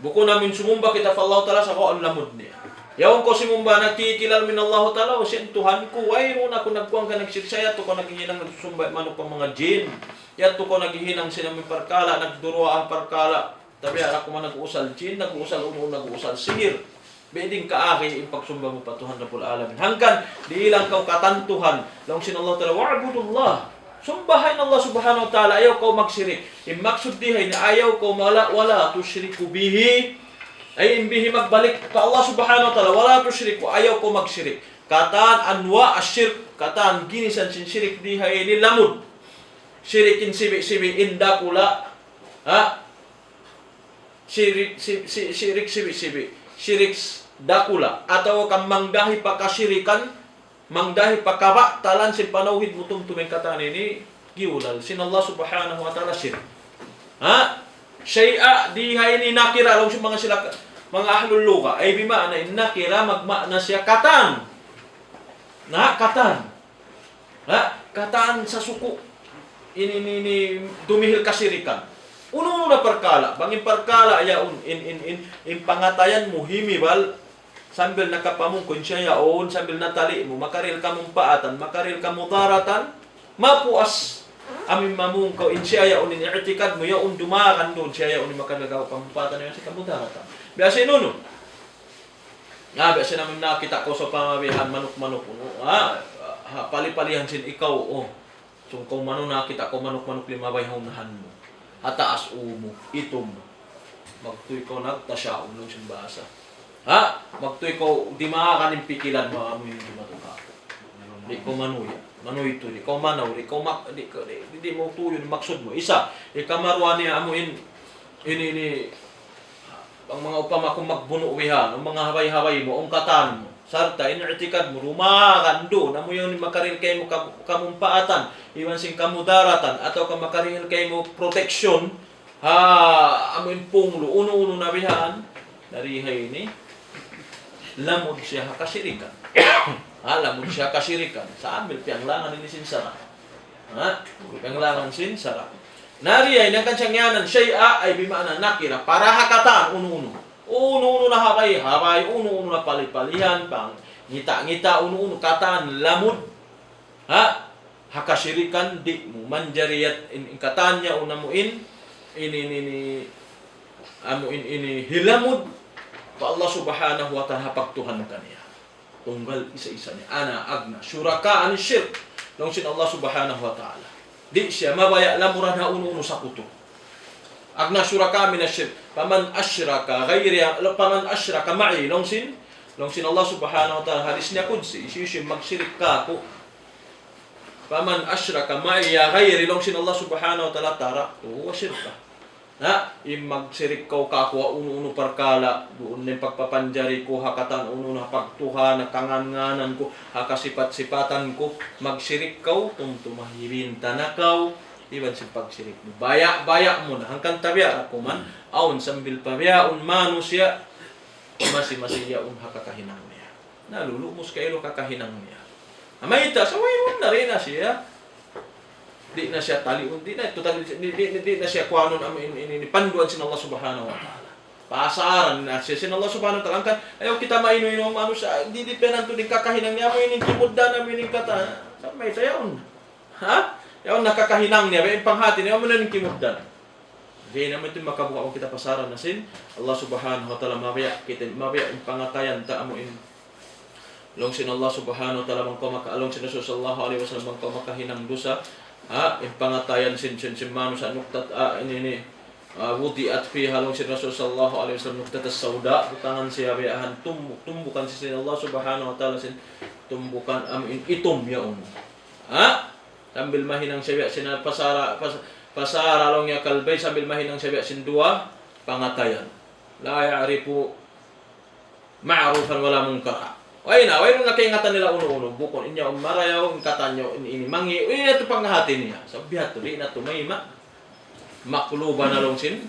Buko namin sumumba kita Allah ta'ala sa ko ang lamod niya. Yawan ko sumumba nakikilal min Allah ta'ala o sin Tuhan ko ay ron ako nagkuang ka nagsirsaya to ko naghihinang nagsusumba manok pa mga jin. Yato ko naghihinang sila may parkala nagdurwa ang parkala. Tabi ako man nag-uusal jin, nag-uusal uno, nag-uusal sihir. Beding kaaki ipagsumba mo pa Tuhan Rabbul Alamin. Hangkan di ilang kau katantuhan lang sin Allah ta'ala wa'budullah. Sumbahin Allah subhanahu wa ta'ala ayaw kau magsirik. Maksud dihay na ayaw kau wala tusyriku bihi. Ay imbihi magbalik ka Allah subhanahu wa ta'ala wala tusyriku ayaw kau magsirik. Kataan anwa asyirk, kataan ginisan sin sirik dihay ni lamud. Sirikin sibi-sibi indakula. Sirik sibi-sibi. Sirik dakula. Atau kang mangdahi pakasirikan, mangdahi pakaba, talan sin panawhid mutum tumengkatan ini, giulal. Sin Allah subhanahu wa ta'ala sirik. Syai'a diha ini nakira. Alam siya mga ahlul luga. Ay bimana in nakira magmakna siya katan. Katan. Katan sa suku. Ini dumihil kasirikan. Uno na perkala, bangin perkala ya in pangatayan mo himibal sambil nakapamungkon siya yaon sambil natali mo makaril ka mong paatan, makaril ka mudaratan, mapuas amin mamungkaw in siya yaon in i'tikad mo yaon dumakan doon siya yaon in makalagaw pamumpatan na yun sa kamudaratan. Biasa nuno. Biasa namin nakita ko sa pamabihan manok-manok pali-palihan sin ikaw so kung mano nakita ko manok-manok limabay haunahan mo. Ataas umo, itom. Magtuy ko nagtasyaon ng simbasa. Magtuy ko, di makakaning pikilan mo amoy yung dumatuka. Di ko manuya. Manuy ito. Di ko manaw. Di mo tuyo. Maksud mo. Isa. Ikamarwa niya amoy ini. Ang mga upama kung magbuno uwihan. Ang mga haway-haway mo. Ang katan mo. Sarta, ini'tikad mo. Rumakan doon. Amoy yung makaril kayo mo kamumpaatan. Iwan sing kamudaratan atau kamakarihil kay mo protection amoy punglo uno-uno na bihan narihay ni lamod siya kasirikan. Lamod siya kasirikan saan bil pianglangan ni sinsara. Pianglangan sinsara. Narihay nang kansangyanan syai'a ay bimana nakira para hakatan uno-uno. Uno-uno na habay, uno-uno na palipalihan pang ngita-ngita uno-uno kataan lamod. Hakasirikan di mo manjariyat in katanya unamuin ini hilamud pa Allah subhanahu wa ta'ala pagtuhan kaniya tunggal isa-isa niya ana agna syuraka an syirk long sin Allah subhanahu wa ta'ala di siya mabaya lamuran ha uno sa kuto agna syuraka min asyirk paman asyraka ghairi paman asyraka ma'i long sin Allah subhanahu wa ta'ala hadis niya kudsi siya magsirik ka ko paman asyraka ma'iya ghairi long sin Allah subhanahu wa ta'ala taraktu wa syirka. Magsirik ko kakuha uno-uno parkala doon ng pagpapanjari ko hakatan uno na pagtuha na kanganganan ko hakasipat-sipatan ko magsirik ko tumtumahibin tanakaw iban si pagsirik mo baya mo na hangkan tabiya ako man aun sambil pabiyaon manusya masi-masiya hakakahinang niya nalulumos kayo kakahinang niya. Amayta, so mayroon na rin na siya. Di na siya taliun, di na siya kuanon panduan sin Allah subhanahu wa ta'ala. Paasaran na siya sin Allah subhanahu wa ta'ala. Ayaw kita mainuinom sa di depenan to din kakahinang niya mo ining kimudda na mining kata. Sa may tayon. Yaon nakakahinang niya, may panghati niya mo na ning kimudda. Di naman ito makabuka kita pasaran na sin Allah subhanahu wa ta'ala mabaya ang pangatayan ta amo in long sin Allah subhanahu wa ta'ala mangkamakaalong sin Rasul sallallahu alaihi wasallam mangkamakahinang dusa in pangatayan sin manu sa nuktat wudiat fiha long sin Rasul sallallahu alaihi wasallam nuktat as-sauda butangan siya biahan tumbukan sin Allah subhanahu wa ta'ala sin tumbukan amin itom yaon sambil mahinang siya sin pasara long ya kalbay sambil mahinang siya sin dua pangatayan la ya'rifu ma'rufan wala munkara Way na kaingatan nila uno-uno. Bukon inya marayaw, ingkatan nyo, ini mangi. Ito panghati niya. Sabihat to, di na tumayma. Makuluba na long sin.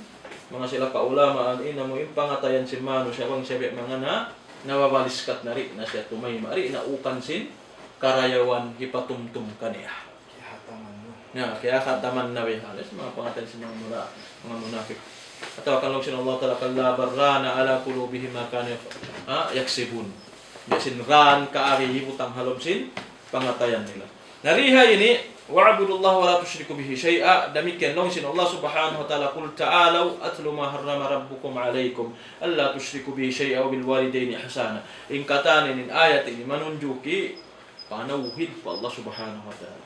Mga sila kaulama, ina mo yung pangatayan si Mano siya bang sabi mga na nawawaliskat na rin na siya tumayma. Rin na ukan sin, karayawan hipatumtum kaniya. Kaya kataman na bihalas. Mga pangatayan si mga munafik. Atau kalau sin Allah Ta'ala kalla barrana ala qulubihim ma kanu yaksibun. Yasin ran kaari hibutang halom sin pangatayan nila. Nariha ini wa'budullaha wa la tusyriku bihi syai'a. Demikian long sin Allah Subhanahu wa Ta'ala qul ta'alu atlu ma harrama rabbukum 'alaikum alla tusyriku bihi syai'a wa bil walidaini ihsana. In katanin ayat ini menunjuki panauhid pa Allah Subhanahu wa Ta'ala.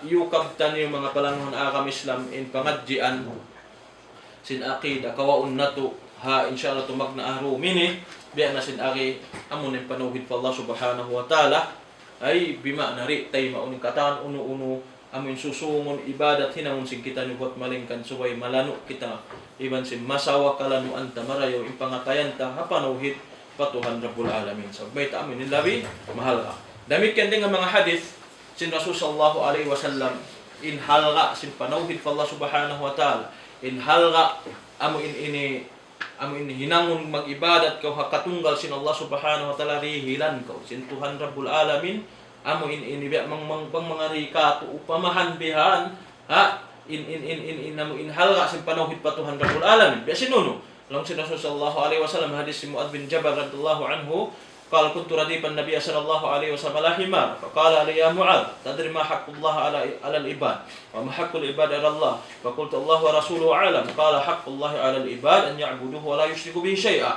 Yukabtan yung mga palangon agam Islam in pangadjian sin aqida kawaun natu insyaallah tumag na ahru mini biya na sin aki amon ang panuhid pa Allah Subhanahu wa Ta'ala ay bima nari tay mauning kataan uno-uno amin susungon ibadat hinangon sin kita nubuat malingkan subay malano kita iban sin masawa kalanu anta marayo in pangatayan ta hapanuhid patuhan Rabbul Alamin sabay ta amin labi mahal ka demikian din ang mga hadith sin Rasul sallallahu alaihi wasallam in halqa sin panuhid pa Allah Subhanahu wa Ta'ala in halqa amo ini hinangon mag-ibadat kau hakatunggal sin Allah Subhanahu wa Ta'ala rihilan kau sin Tuhan Rabbul Alamin amo ini biya mga rikato upamahan bihan amo in halqa sin panuhid pa Tuhan Rabbul Alamin biya sinuno lang sin Rasul sallallahu alaihi wasallam hadis si Mu'adh bin Jabal radhiyallahu anhu قال كنت رديف النبي صلى الله عليه وسلم على حمار فقال لي يا معاذ تدري ما حق الله على العباد وما حق العباد على الله فقلت الله ورسوله أعلم قال حق الله على العباد أن يعبدوه ولا يشركوا به شيئا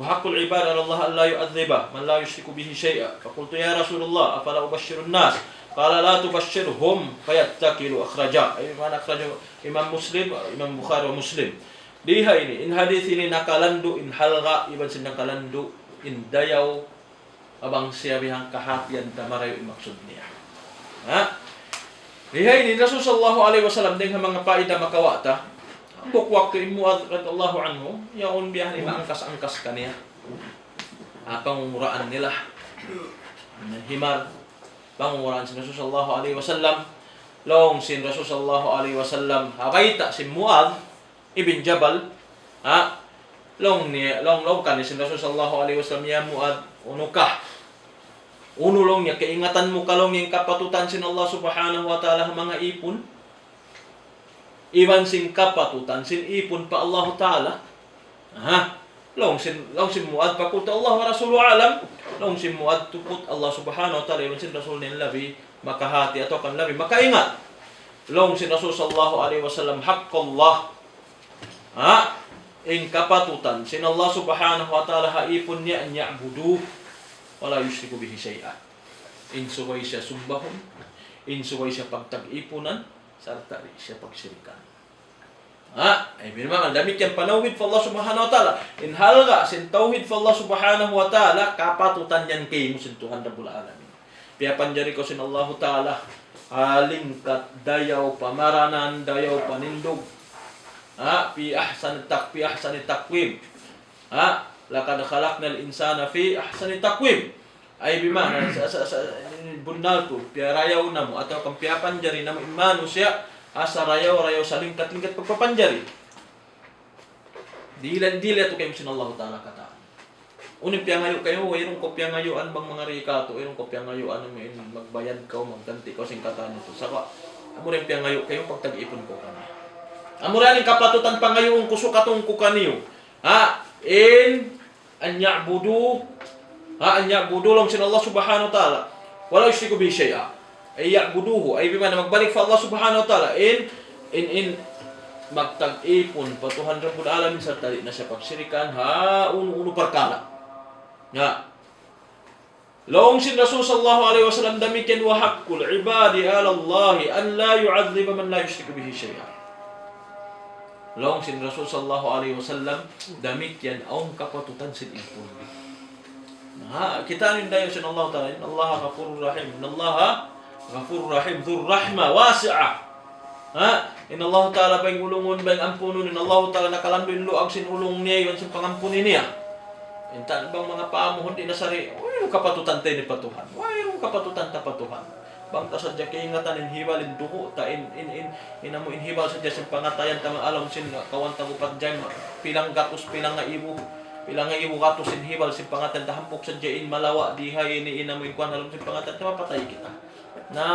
وحق العباد على الله أن لا يؤذبه من لا يشرك به شيئا فقلت يا رسول الله أفلا أبشر الناس قال لا تبشرهم فيتكلوا أخرجا أي معنى أخرجه إمام مسلم إمام بخاري ومسلم diha ini in hadis ini nakalandu in halga iban sin nakalandu indayaw abang siya bihang kahatian tamarayo imaksud niya. Lihay ni Rasul sallallahu alaihi wasallam dengan mga paida makawata. Ambok waktu Mu'adh radhiyallahu anhu, yaon biyahan ni maangkas-angkas kaniya. Pangunguraan nila. Himar pangunguraan si Rasul sallallahu alaihi wasallam. Long sin Rasul sallallahu alaihi wasallam habaita si Mu'adh ibn Jabal. Long kan si Rasul sallallahu alaihi wasallam ya Mu'adh unukah unulong niya kaingatan mo kalong yung kapatutan sin Allah Subhanahu wa Ta'ala mga ipon iwan sin kapatutan sin ipon pa Allah Ta'ala long sin Mu'adh pakuta Allah wa Rasulu alam long sin Mu'adh tukot Allah Subhanahu wa Ta'ala iwan sin Rasul nin labi makahati atau kan labi makaingat long sin Rasul sallallahu alaihi wasallam haqqallah in kapatutan sin Allah Subhanahu wa Ta'ala haipon niya an ya'budu wala yusyriku bihi syai'a in suway siya sumbahon in suway siya pagtag-ipunan sarta siya pagsyirikan ay binamang damit yang panawid fa Allah Subhanahu wa Ta'ala in halga sin tauhid fa Allah Subhanahu wa Ta'ala kapatutan yan kay musin Tuhan Rabbul Alamin piya panjari ko sin Allah Ta'ala halingkat dayaw pamaranan dayaw panindog fi ahsan takwim laqad khalaqnal insana fi ahsani takwim ay bimana sa bunal to piarayaw namo atau kampiapan jari namo manusia asa rayaw sa lingkat pagpapanjari dilan to kay sin Allah Ta'ala kata unin piangayo kayo wayrong kopyangayuan bang mga rikato wayrong kopyangayuan magbayad ka magganti ka sing kata nito saka amo rin piangayo kayo pagtag-ipon ko kana amo rin kapatutan pangayoon kusukatong ko kaniyo in an ya'budu lang sin Allah Subhanahu wa Ta'ala wala yusyriku bihi syai'a ay ya'buduhu ay bimana magbalik fa Allah Subhanahu wa Ta'ala in magtag-ipon patuhan Rabbul Alamin sa tali na siya pagsirikan uno perkara long sin Rasul sallallahu alaihi wasallam damikian wa haqqul ibadi ala Allah an la yu'adziba man la yusyriku bihi syai'a long sin Rasul sallallahu alaihi wasallam demikian ang kapatutan sin ipon. Kita nindayo sin Allah Ta'ala, inna Allah ghafurur rahim, inna Allah ghafurur rahim, dzur rahma wasi'ah. Inna Allah Ta'ala bang ulungon bang ampunon, inna Allah Ta'ala nakalandoy luag sin ulong niya yon sin pangampunin niya. Intan bang mga paamo hindi nasari, wala kapatutan tayo ni patuhan. Wala kapatutan ta patuhan. Bang ta sadya kay ingatan in hibalin duho ta amo inhibal sadya sin pangatayan ta alam sin kawan ta upat jay pilang gatos pilang nga ibo gatos sin hibal sin pangatan ta hampok sadya in malawa dihay ni inamo in kwan alam sin pangatan ta mapatay kita. Na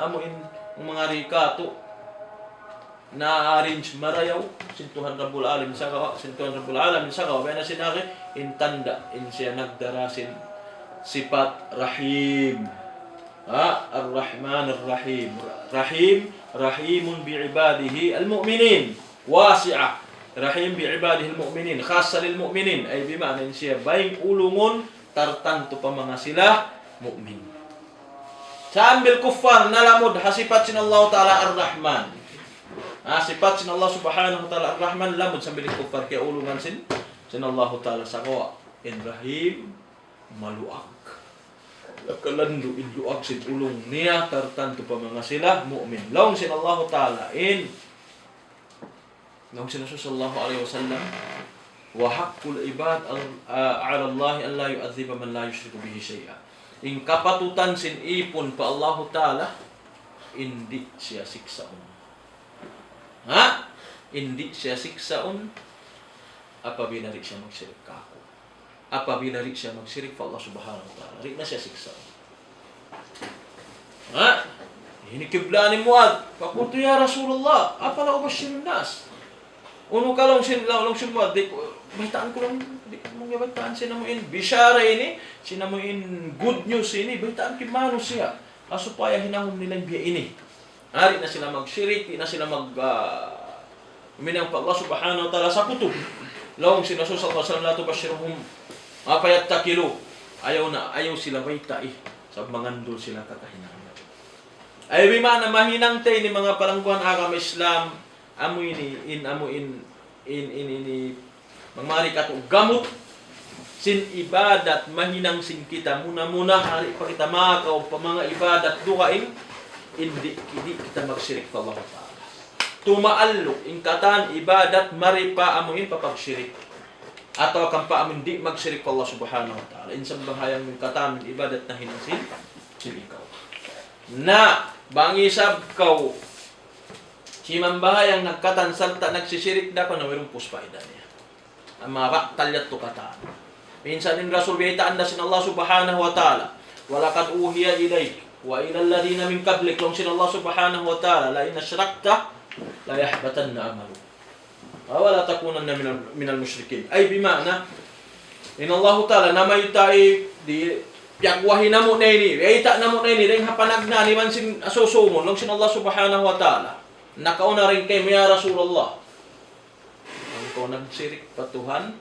amo in mga rikato na arrange marayaw sintuhan Rabbul Alamin sa kawa sintuhan Rabbul Alamin sa kawa na sinaki intanda in siya nagdarasin sifat rahim. Ar-Rahman Ar-Rahim. Rahimun bi'ibadihi al-mu'minin. Wasi'ah. Rahim bi'ibadihi al-mu'minin. Khassa lil-mu'minin. Ay bimana siya baying ulungon tartanto pa mga sila mu'min. Saan bil kuffar nalamod hasipat sin Allah Ta'ala Ar-Rahman. Sifat sin Allah Subhanahu wa Ta'ala Ar-Rahman lamod sa bil kuffar kaya ulungan sin Allah Ta'ala sa kawa. In Rahim maluag. Kalandu iluag sin ulong niya tartanto pa mga sila mu'min. Laong sin Allah Ta'ala laong sin sallallahu alaihi wasallam wa haqqul ibad ala Allah an la yu'adhiba man la yushriku bihi shay'a. In kapatutan sin ipon pa Allah Ta'ala hindi siya siksaon. Hindi siya siksaon apabila rin siya magsirik kako. Apabila rin siya magsirik pa Allah Subhanahu wa Ta'ala, rin na siya siksa. Hinikibla ni Muad, pakunto ya Rasulullah, apala ubashirun nas. Uno ka lang Muad, baitaan ko lang, di ko mong baitaan sinamuin. Bishara ini, sinamuin good news ini, baitaan kimano siya. Supaya hinahon nilang biya ini. Rin na sila magsirik, di na sila uminang pa Allah Subhanahu wa Ta'ala sa kutub. Laong sinasul sallallahu alaihi wasallam la tubashshiruhum apayat takilu. Ayaw sila baytai sa mangandol sila kakahinaan. Ay bimana mahinang tay ni mga palangguan agama Islam amo ini mangmari kato gamot sin ibadat mahinang sin kita muna hari pa kita makaw pa mga ibadat duhain hindi kita magsirik pa Allah Ta'ala. Tumaalok ingkatan ibadat maripa amuin papagsyirik atau akan pa amin di magsirik pa Allah Subhanahu wa Ta'ala insang bahayang ingkatan ibadat na hinansin ikaw na bangisab kau siman bahayang nagkatan salta nagsisirik da ko na mayroong puspaida niya ang mga baktalyat to kataan minsan in Rasul bihitaan na sin Allah Subhanahu wa Ta'ala walakad uhiya ilayk wa ila alladhina min qablik long sin Allah Subhanahu wa Ta'ala la in asyrakta la yahbatanna amalu wala takunanna minal musyrikin ay bimana in Allah Ta'ala na may tay di piyagwahi na mo na ini ita na mo na ini ring hapanagna ni man sin asusumon long sin Allah Subhanahu wa Ta'ala nakauna rin kay ya Rasulullah ang ko nagsirik patuhan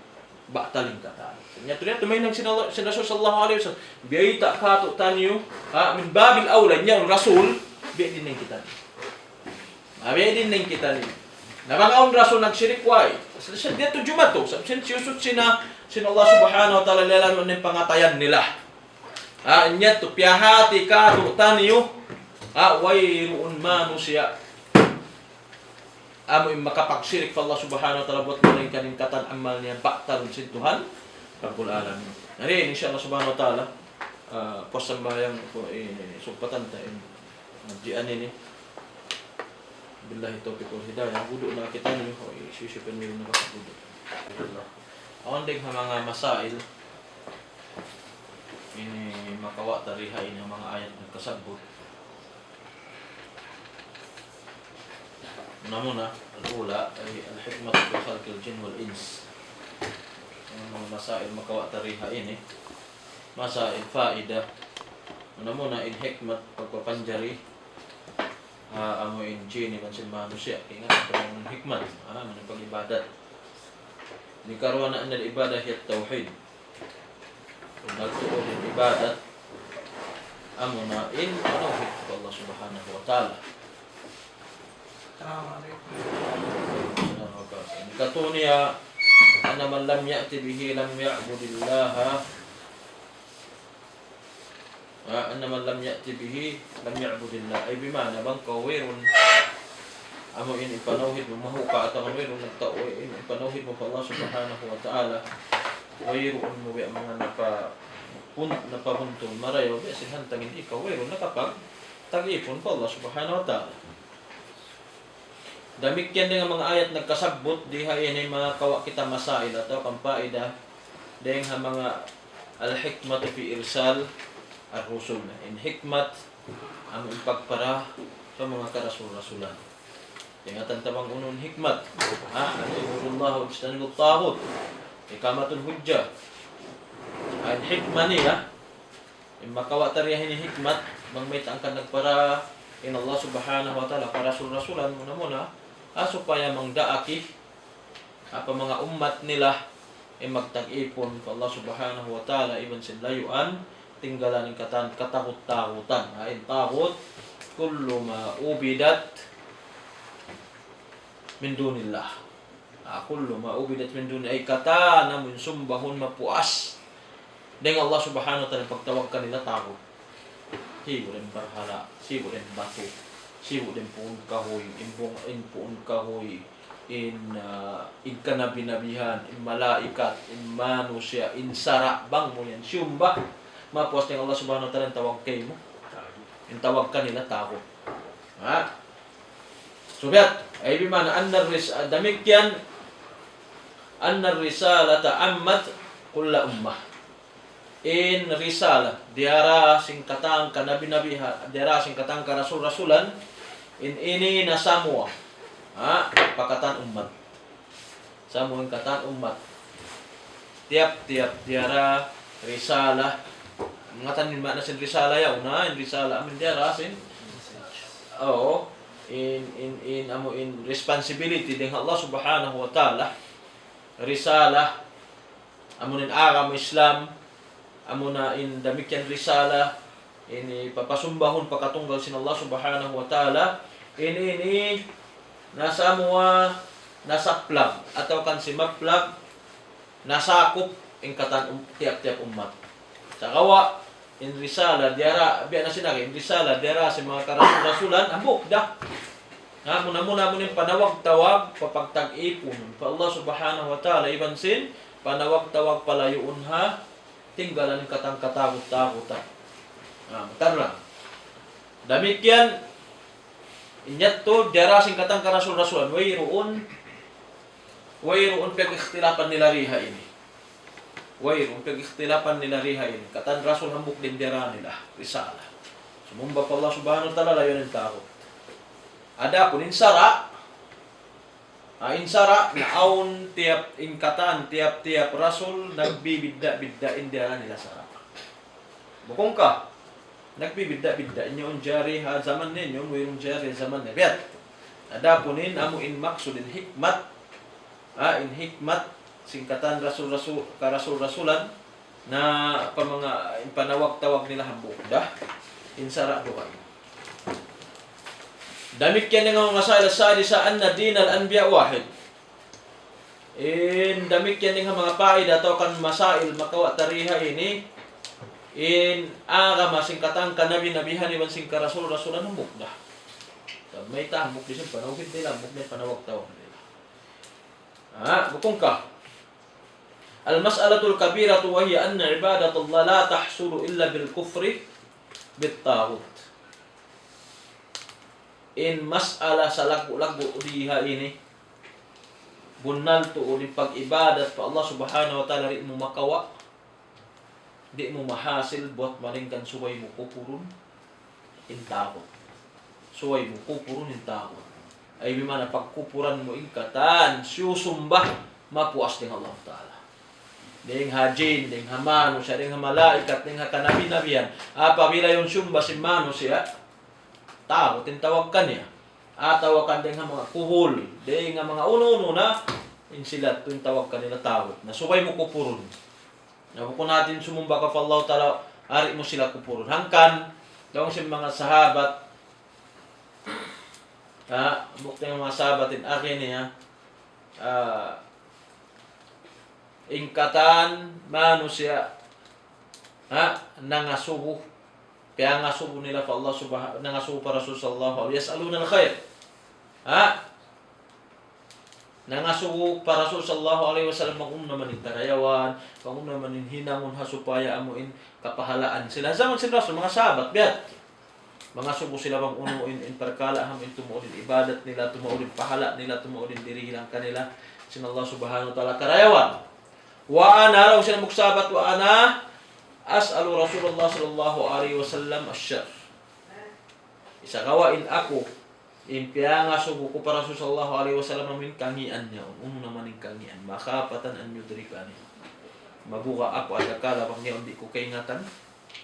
baktaling kata nya tunya tumay nang sin Rasul sallallahu alaihi wasallam biita kato tanyo min babil aula nya Rasul bi din kita din ning kita ni. Nabangaon Rasul nagsirik way. Sa dia to jumato, sa siyusot sin Allah Subhanahu wa Ta'ala lelan ng pangatayan nila. Nya to piyahati ka to tanyo. Wayruun manu siya. Amo makapagsirik pa Allah Subhanahu wa Ta'ala buat ng kaningkatan amal niya baktal sin Tuhan Rabbul Alamin. Nari inshallah Subhanahu wa Ta'ala pasambayang ko sumpatan ta magdian ini. Billahi taufiq wal hidayah. Budok na kita niyo ko isisipin niyo na budok. Awan ding mga masail ini makawa tariha ini mga ayat na kasabot. Muna al-ula ay al-hikmah fi khalqil jinn wal ins. Mga masail makawa tariha ini masail faidah. Muna il-hikmah pagpapanjari amo in jini man sin manusia ingat ang hikmat man pag-ibadat ni karuan na ibadah hiya tauhid kung nagtuon ng ibadat amo na in tauhid ko Allah Subhanahu wa Ta'ala. Katunya ana man lam ya'ti bihi lam ya'budillaha anna man lam ya'ti bihi lam ya'budillah ay bimana bang kawirun amo in ipanawhid mo mahuka at ang wirun nagtao in ipanawhid mo pa Allah Subhanahu wa Ta'ala wayroon mo ba mga napahuntun marayo ba sinhantangin ikaw wayroon nakapag tag-ipon pa Allah subhanahu wa ta'ala. Damik yan din ang mga ayat nagkasabot diha yan ay mga kawa kita masail atau kampaida dahil nga mga al-hikmat fi irsal ar-rusul. In hikmat ang pagpara sa mga karasul-rasulan. Yang tantabang unun hikmat. Al-Qur'anullah wa istanibut taghut. Ikamatul hujjah. Ang hikmah niya in makawa tariyahin ni hikmat bang may tangkan nagpara in Allah subhanahu wa ta'ala para rasul-rasulan muna supaya mangdaaki apa mga umat nila ay magtag-ipon pa Allah subhanahu wa ta'ala iban sinlayuan tinggalan ng katakot-takutan. Ain takot kullu ma ubidat min dunillah. Kullu ma ubidat min dunillah ay kata namun sumbahon mapuas dengan Allah subhanahu wa ta'ala pagtawag kanila takot. Sibo rin barhala, sibo rin batu, sibo rin puun kahoy, in puun kahoy, in kanabinabihan, in malaikat, in manusia, in sara, bang mo yan, siyumba. Mapuas ng Allah subhanahu wa ta'ala tawag kayo mo. Yung tawag kanila takot. Subyat, ay bimana, damikyan, annar risalata ammat kulla ummah. In risala, diara singkatang kanabi-nabihan, diara singkatang karasul-rasulan, in ini na samua. Pakatan umat. Samua yung katan umat. Tiap-tiap diara risala. Ngatan din ba na sin risala ya una, in risala amin diara sin. In responsibility dengan Allah subhanahu wa ta'ala. Risala amunin agama Islam amuna in damikyan risala ini papasumbahon pakatunggal sin Allah subhanahu wa ta'ala ini nasa mua nasaplag atau kan si maplag nasakop in katan tiap-tiap umat sa kawa in risala diara biya na sinari in risala diara si mga karasul-rasulan ambok dah muna yung panawag-tawag papagtag-ipon pa Allah subhanahu wa ta'ala iban sin panawag-tawag palayuun ha tinggalan ng katang-katagot-tagotan. Tarang. Damikyan, inyat to, darasing katang karasul-rasulan, wayroon pag-ikhtilapan nila riha ini. Wayroon pag-ikhtilapan nila riha ini. Katan rasul hambuk din dira nila, risala. Sumumba pa Allah subhanahu wa ta'ala, layon ang takot. Ada pun insara na aun tiap-tiap rasul nagbibidda-biddain diara nila sara. Bukong ka, nagbibidda-biddain yung jari ha zaman ninyo, mayroong jari zaman na biyat. Ada punin amo in maksud in hikmat, in hikmat singkatan karasul-rasulan na mga panawag-tawag nila hambok dah insara do kayo. Damikyan ng mga masail sa anna din al-anbiya wahid. In damikyan ng mga paid atau kan masail makawa tariha ini in agama singkatang kanabi-nabihan iban sing karasul-rasulan ng mukdah. May tahmuk di sin panawid nila, mukdah panawag-tawag nila. Bukong ka. Al-mas'alatul kabiratu wa hiya anna ibadatullah la tahsulu illa bil kufri bit taghut. In mas'ala sa lagu-lagu diha ini bunal to ulit pag-ibadat pa Allah subhanahu wa ta'ala rin mo makawa di mo mahasil buat maringkan suway mo kupurun in takot suway mo kupurun in takot ay bimana pagkupuran mo ingkatan siyusumbah mapuas din Allah ta'ala ding hajin, ding hamano siya, ding malaikat, ding kanabi-nabiyan apabila yung sumba si mano siya tao, tintawag ka niya. Tawagan din nga mga kuhol. Din nga mga uno-uno na insilat, tintawag ka nila tao. Nasukay mo kupurun. Nakupo natin sumumba ka pa Allah ta'ala, ari mo sila kupurun. Hangkan, daw si mga sahabat, bukti ng mga sahabatin, akin niya, ingkatan, mano siya, nangasubuh, kaya nga subo nila pa Allah subhanahu nga subo para Rasul sallallahu alaihi wasallam yasaluna al-khair. Nangasugo para Rasul sallallahu alaihi wasallam naman in tarayawan, naman in hinamon ha supaya amuin kapahalaan sila. Zaman sila Rasul, mga sahabat, biyat. Mga sugo sila bang unuin in perkala hamin tumuodin ibadat nila, tumuodin pahala nila, tumuodin dirihilang kanila. Sin Allah subhanahu wa ta'ala karayawan. Wa ana, law sila muksabat, wa ana as'alu Rasulullah sallallahu alaihi wasallam asyar. Isa kawain ako, impia nga sugo ko para Rasul sallallahu alaihi wasallam amin kangian niya. Uno naman yung kangian. Makapatan an yudrikani. Mabuka ako at akala bang niya hindi ko kaingatan.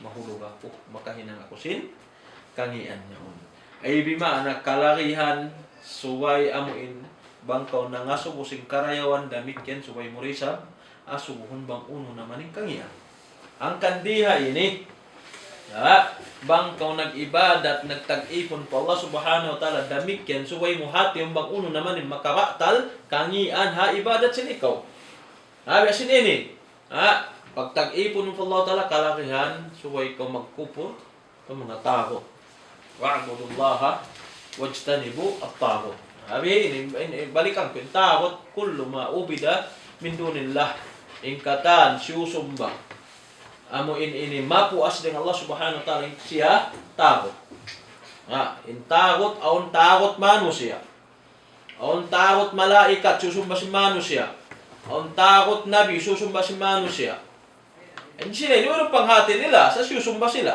Mahulog ako. Makahinang ako sin kangian niya. Ay bima na kalarihan suway amuin bangkaw na nga sugo sing karayawan damit ken suway murisab asubuhon bang uno naman yung kangian. Ang kandiha ini bangkaw nag-ibadat, nagtag-ipon pa Allah subhanahu wa ta'ala damikyan, suway mo hati yung bang uno naman yung makaraktal, kangian ha, ibadat sin ikaw. Biasin ini. Pag tag-ipon mo pa Allah ta'ala, kalakihan, suway ikaw magkupor, ito mga takot. Wa'budullaha, wajtanibu at takot. Balikan ko yung takot, kullu ma'ubida min dunillah, ingkatan, siyusumba. Amuin ini mapuas dengan Allah subhanahu wa ta'ala siya takot. In takot, aun takot manusia. Aun takot malaikat, susumba si manusia. Aun takot nabi, susumba si manusia. Sila, ini ano panghati nila, sa susumba sila.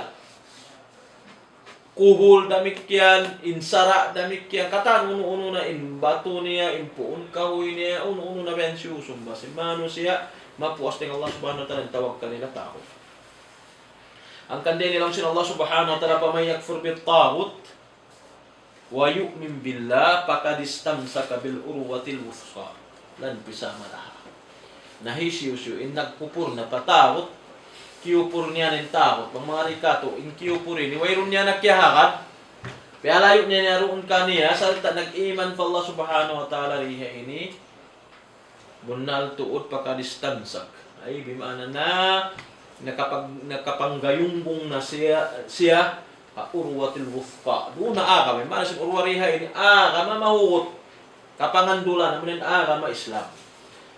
Kuhul damikyan, insara damikyan, katan uno-uno na batu niya, puun kahoy niya, uno-uno na ben susumba si manusia. Mapuas dengan Allah subhanahu wa ta'ala, tawag kanila takot. Ang kandili lang sin Allah subhanahu wa ta'ala pamay yakfur bil taghut wa yu'min billah faqad istamsaka bil urwatil wuthqa lan pisama laha. Nahisiyusyo in nagpupur na pataghut kiyupur niya nin taghut pang mga rikato in kiyupuri ni wayron niya nakyahakat pialayo niya naroon kaniya salta nag-iman pa Allah subhanahu wa ta'ala riha ini bunal tuod faqad istamsak ay bimana na nakapanggayumbong na siya urwatil wuthqa. Doon na agam. Mana si urwariha ini agam mahugot. Kapangandulan naman agam Islam.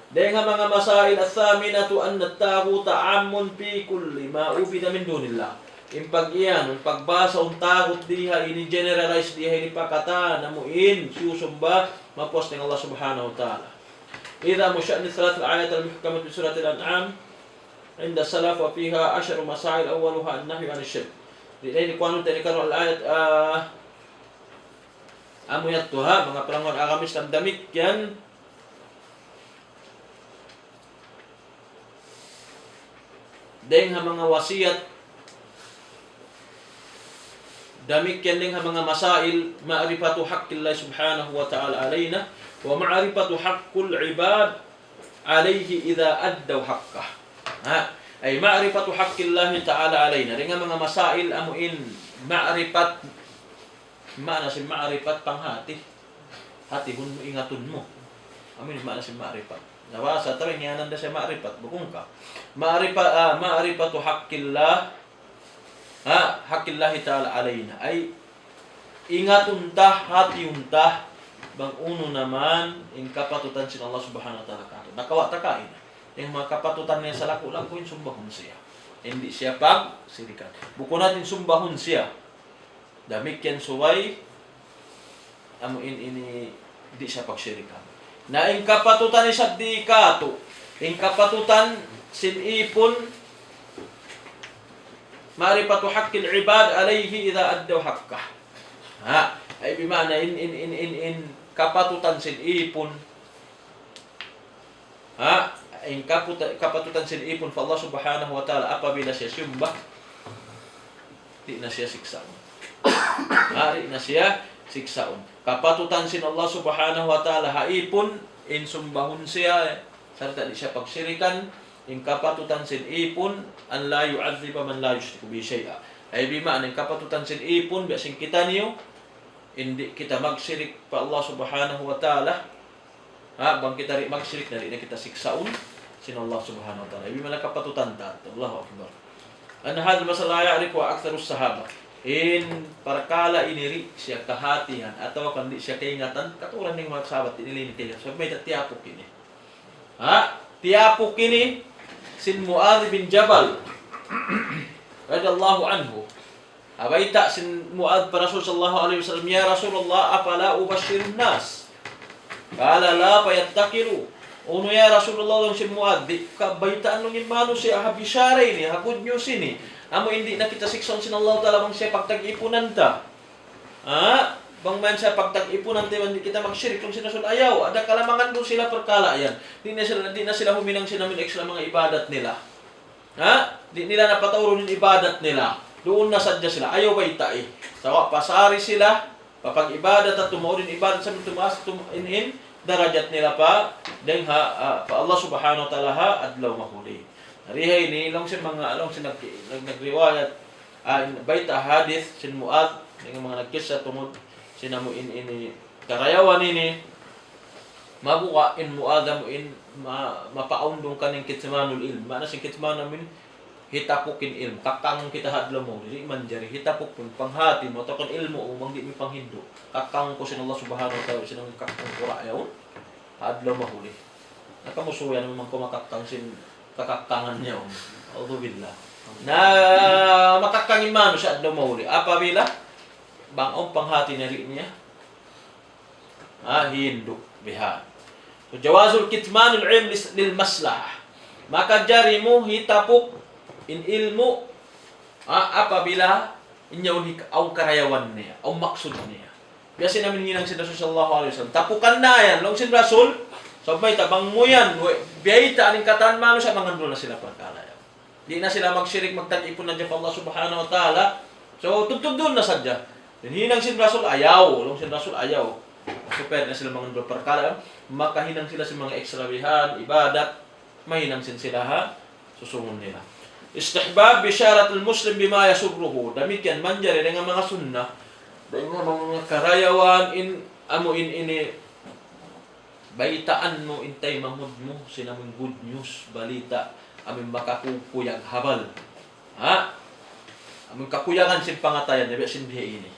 Dahil nga mga masail at thaminatu an nattaguta amun fi kulli ma ubida min dunillah. Yung pag-iyan, yung pagbasa ang takot diha, ini generalize diha, ini pakata, namuin, siyusumba, mapuas ng Allah subhanahu wa ta'ala. Idha musya'ni thalath al-ayat al-muhkamat bi surat al-an'am عند السلف وفيها 10 مسائل أولها النهي عن الشرك. Jadi kuano tadi karo ayat amuyatuha mga pelanggar agama Islam demikian dengan mga wasiat demikian dengan mga masail ma'rifatu haqqillah subhanahu wa ta'ala alaina wa ma'rifatu haqqul ibad alaihi idza addaw haqqah. Ay ma'rifatu haqqillah ta'ala alaina dengan mga masail amuin ma'rifat mana si ma'rifat panghati hati hun ingatun mo amin mana si ma'rifat nabasa tawi nganan da sa ma'rifat bukong ka ma'rifatu haqqillah haqqillah ta'ala alaina ay ingatun tah hati untah bang uno naman ing kapatutan sin Allah subhanahu wa ta'ala nakawa takain yung mga kapatutan niya sa lako-lako yung sumbahon siya. Hindi siya pagsirikan. Buko natin sumbahon siya. Damikyan suway, amuin ini, di siya pagsirikan. Na yung kapatutan ni sa dikato, yung kapatutan sinipon, maripatu haqqil ibad alayhi idha addaw haqqah. Ay bimana in kapatutan sinipon, ang kapatutan sinipon fa Allah subhanahu wa ta'ala apabila siya sumba di na siya siksaon. Di na siya siksaon. Kapatutan sin Allah subhanahu wa ta'ala haipon in sumbahon siya sarta di siya pagsirikan in kapatutan sin ipon an la yu'adziba man la yushriku bi syai'a. Ay bima ang kapatutan sin ipon biasing kita niyo hindi kita magsirik pa Allah subhanahu wa ta'ala. Bang kita magsirik na kita siksaon sin Allah subhanahu wa ta'ala. Ibig malakapatutan ta. Allahu akbar. An hadha masala ya'rifu aktharu as-sahaba. Perkala iniri siya kahatian atau kan di siya kaingatan katuran ng mga sahabat inilini kayo. So may tiapok ini. Tiapok ini sin Muadh bin Jabal radhiyallahu anhu. Abaita sin Muadh para Rasul sallallahu alaihi wasallam, ya Rasulullah afala ubashirun nas. Qala la fayattakiru. Uno ya Rasulullah long sin Muadh, di kabaitaan nung imano siya habishare ini, good news ini. Amo hindi na kita sikson sin Allah Ta'ala bang siya pagtag-ipunan ta. Bang man siya pagtag-ipunan ta, hindi kita mag-shirik kung sinasul ayaw. Ada kalamangan doon sila perkala yan. Di na sila huminang sinamin extra mga ibadat nila. Di nila napatawro yung ibadat nila. Doon na sadya sila. Ayaw ba itai? Sawa, pasari sila. Papag-ibadat at tumawin ibadat sa tumaas, tumainin, darajat nila pa. Dahil pa Allah subhanahu wa ta'ala adlaw mahuli. Narihay ni, lang siya mga, lang siya nagriwayat, baita hadith, sin Muadh, ng mga nagkisa tumod, sinamuin ini, karayawan ini, mabuka in Muadh, mapaundong ka ng kitmanul ilm. Mana si kitman namin, hitapukin ilmu, kakang kita hadlo mo, hindi man jari, hitapuk pun, panghati mo, takon ilmu, umang di mi panghindo, kakang ko sin Allah subhanahu wa ta'ala, sinang kakang kurayaw, hadlo mahuli. Nakamusuyan naman ko makakang sin kakakangan niya, Alhamdulillah. Na makakangin mano siya hadlo mahuli. Apabila, bangong panghati na rin niya, hindo, bihan. So, jawazul kitmanul ilm lil maslah. Maka jari mo hitapuk in ilmu apabila inyaw ang karayawan niya, ang maksud niya. Biasa namin hinang si Rasul sallallahu alaihi wasallam. Tapukan na yan, long sin Rasul, sabay tabang mo yan, biyayta aning kataan mano sa mga na sila pagkalayaw. Di na sila magsyirik, magtag-ipon na dyan pa Allah subhanahu wa ta'ala. So, tugtog doon na sadya. Hinang si Rasul ayaw, long sin Rasul ayaw. Super na sila mga pagkalayaw. Makahinang sila sa mga ekstrabihan, ibadat, mahinang sin sila susungon nila. Istihbab bisyaratul muslim bima yasurruhu. Demikian manjari dengan mga sunnah, dengan mga karayawan ini baitaan mo intay mamud mo sinaming good news balita amin makakukuyag habal. Amin kakuyagan sin pangatayan nabi sin biya ini.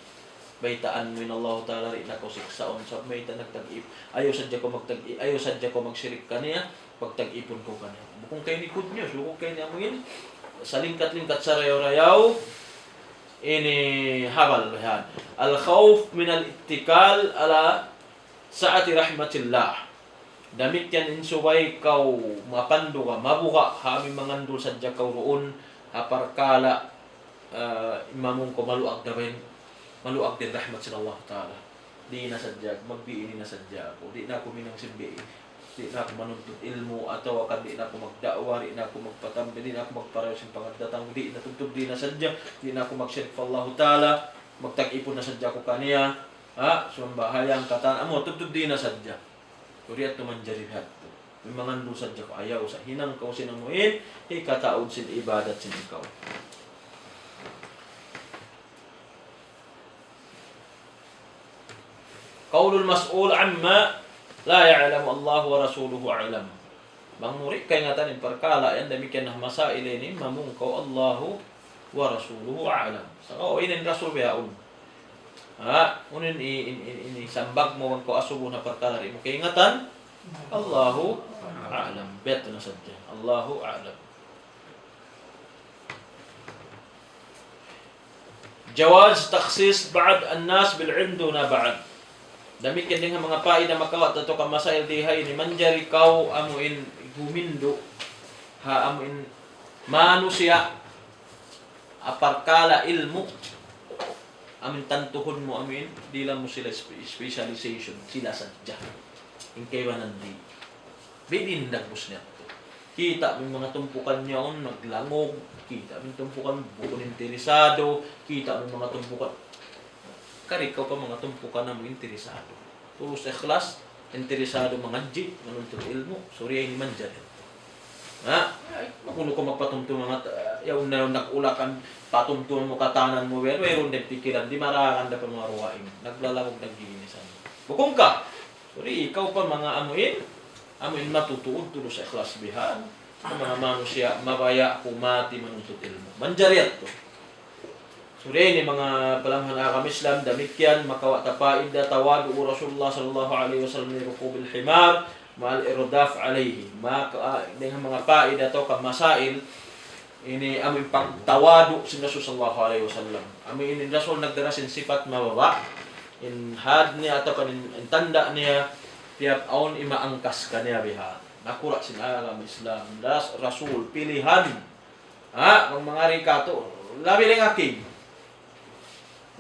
Baitaan mo in Allah Ta'ala rin ako siksaon sa may nagtag-ip. Ayaw sadya ko magsyirik kaniya, pagtag-ipon ko kaniya. Bukong kayo ni good news, bukong kayo ni amuin, sa lingkat-lingkat sa rayaw-rayaw, ini habal. Al-khawf min al-ittikal ala saati rahmatillah. Damit yan insubay kau mapando ka, mabuka, hami mangandul sadya kau roon, aparkala, imamong ko maluag din rahmat sa Allah Ta'ala. Di na sadya, magbiini na sadya ako. Di na ako minang simbiin. Di na ako manuntut ilmu atau akan di na ako magdakwa, di na ako magpatambi, di na ako magparayo sa pangadatang, di na tugtog, di na sadya, di na ako magshirk fa Allah Ta'ala, magtag-ipon na sadya ko kaniya, sumbahayang kataan, tugtog di na sadya. Kuriyat naman jarihat to. May mga nung sadya ko, ayaw sa hinang kau sinamuin, ikataod sin ibadat sin ikaw. Qaulul mas'ul amma la ya'lamu Allah wa rasuluhu a'lam. Bang murid kay ngatanin perkala yan demikian nah masail ini mamungkaw Allahu wa rasuluhu a'lam. So inin rasul biaun. Unin ini sambag mo ko asubo na perkala rin mo kay ngatan Allahu a'lam. Beto na sadya. Allahu a'lam. Jawaz takhsis ba'd an-nas bil 'ilm duna ba'd. Damikian dengan mga paid na makawat ato ka masail dihay ni manjari kau amuin gumindo amuin manusia aparkala ilmu amin tantuhon mo amin di lang mo sila specialization sila sadya ingkaywanan di bidindagos niya kita may mga tumpukan niya naglangog kita may tumpukan bukon interesado kita may mga tumpukan karikaw pa mga tumpukan na mo interesado. Puros ikhlas, interesado mangadji, manuntut ilmu, surya ini manjad. Makuno ko magpatumtum mga yaw na nag-ulakan patumtum mo katanan mo mayroon din pikiran di marangan da pa mga ruwain. Naglalagog nagginisan. Bukong ka. Suri ikaw pa mga amuin matutuod tulo sa ikhlas bihan. Mga manusia mabaya kumati manuntut ilmu. Manjariyat to. Suri ni mga palamhan akam Islam damikyan makawa tapaida tawadu Rasulullah sallallahu alaihi wasallam ni rukubil himar ma'al irdaf alaihi. Maka dengan mga paida to ka masail ini amin pagtawadu si Rasul sallallahu alaihi wasallam. Amin ini Rasul nagdarasin sifat mababa. In had niya atau kan in tanda niya tiap aun imaangkas kaniya biha. Nakura sin alam Islam das Rasul pilihan. Mga rikato labi ring aking.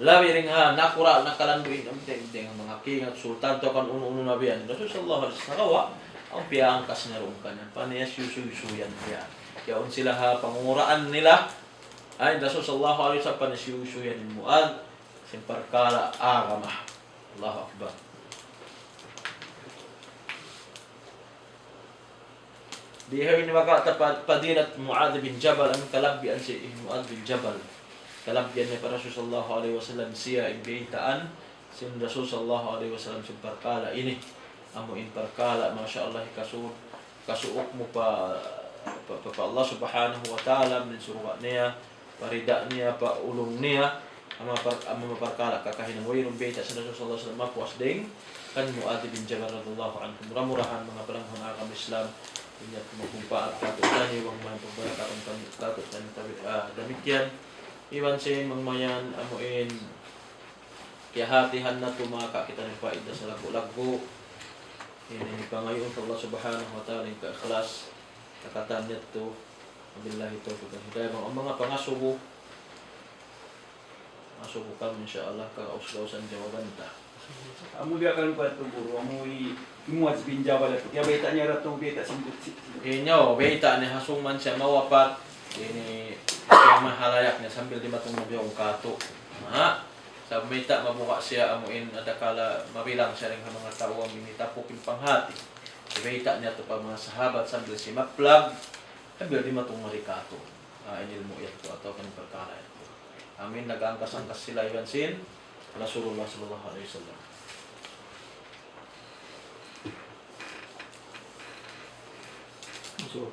Labi ring nakura nakalanduin ang teng mga king at sultan to kan uno-uno na biyan. Rasul sallallahu alaihi wasallam ang piangkas niya ron kanan. Paniyas yusuyan niya. Yaon sila pangunguraan nila ay Rasul sallallahu alaihi wasallam paniyas ni Muad simparkala agamah. Allahu akbar. Dihawi ni maka padilat Muad bin Jabal ang kalabyan si Muad bin Jabal. Kalabyan ni para Rasul sallallahu alaihi wasallam siya imbeitaan si Rasul sallallahu alaihi wasallam simparkala ini amuin parkala masyaallah kasuok mo pa Allah subhanahu wa ta'ala min surwa niya parida niya pa ulong niya ama maparkala kakahinang wayrong beta sa Rasul sallallahu alaihi wasallam mapuas ding kan Muad bin Jabal radhiyallahu anhu murah-murahan mga palanghon akam Islam inya kumagumpa at katutani wang mga pagbarakatong katutani damikyan iwan sin mangmayan amuin kiyahatihan na tumaka kita ng paida sa lago-lago ini pangayon sa Allah subhanahu wa ta'ala yung ka-ikhlas nakatan niya ito wabillahi tawfiq wal hidayah ang mga pangasubo kami insyaallah ka-usgausan jawaban ta amu dia akan buat tu guru amu Muad bin Jabal itu dia beta nya ratu beta sindut inyo beta ni hasuman siya mawapat ini yang mahalayaknya sambil dimatong na biyong kato sa beta mabuka siya amuin adakala mabilang siya ring mga tao ang minitapupin panghati beta niya to pa mga sahabat sambil si maplag sambil dimatong marikato inilmo ito atau kan perkara ito amin nag-angkas-angkas sila iwan sin Rasulullah sallallahu alaihi wasallam. So,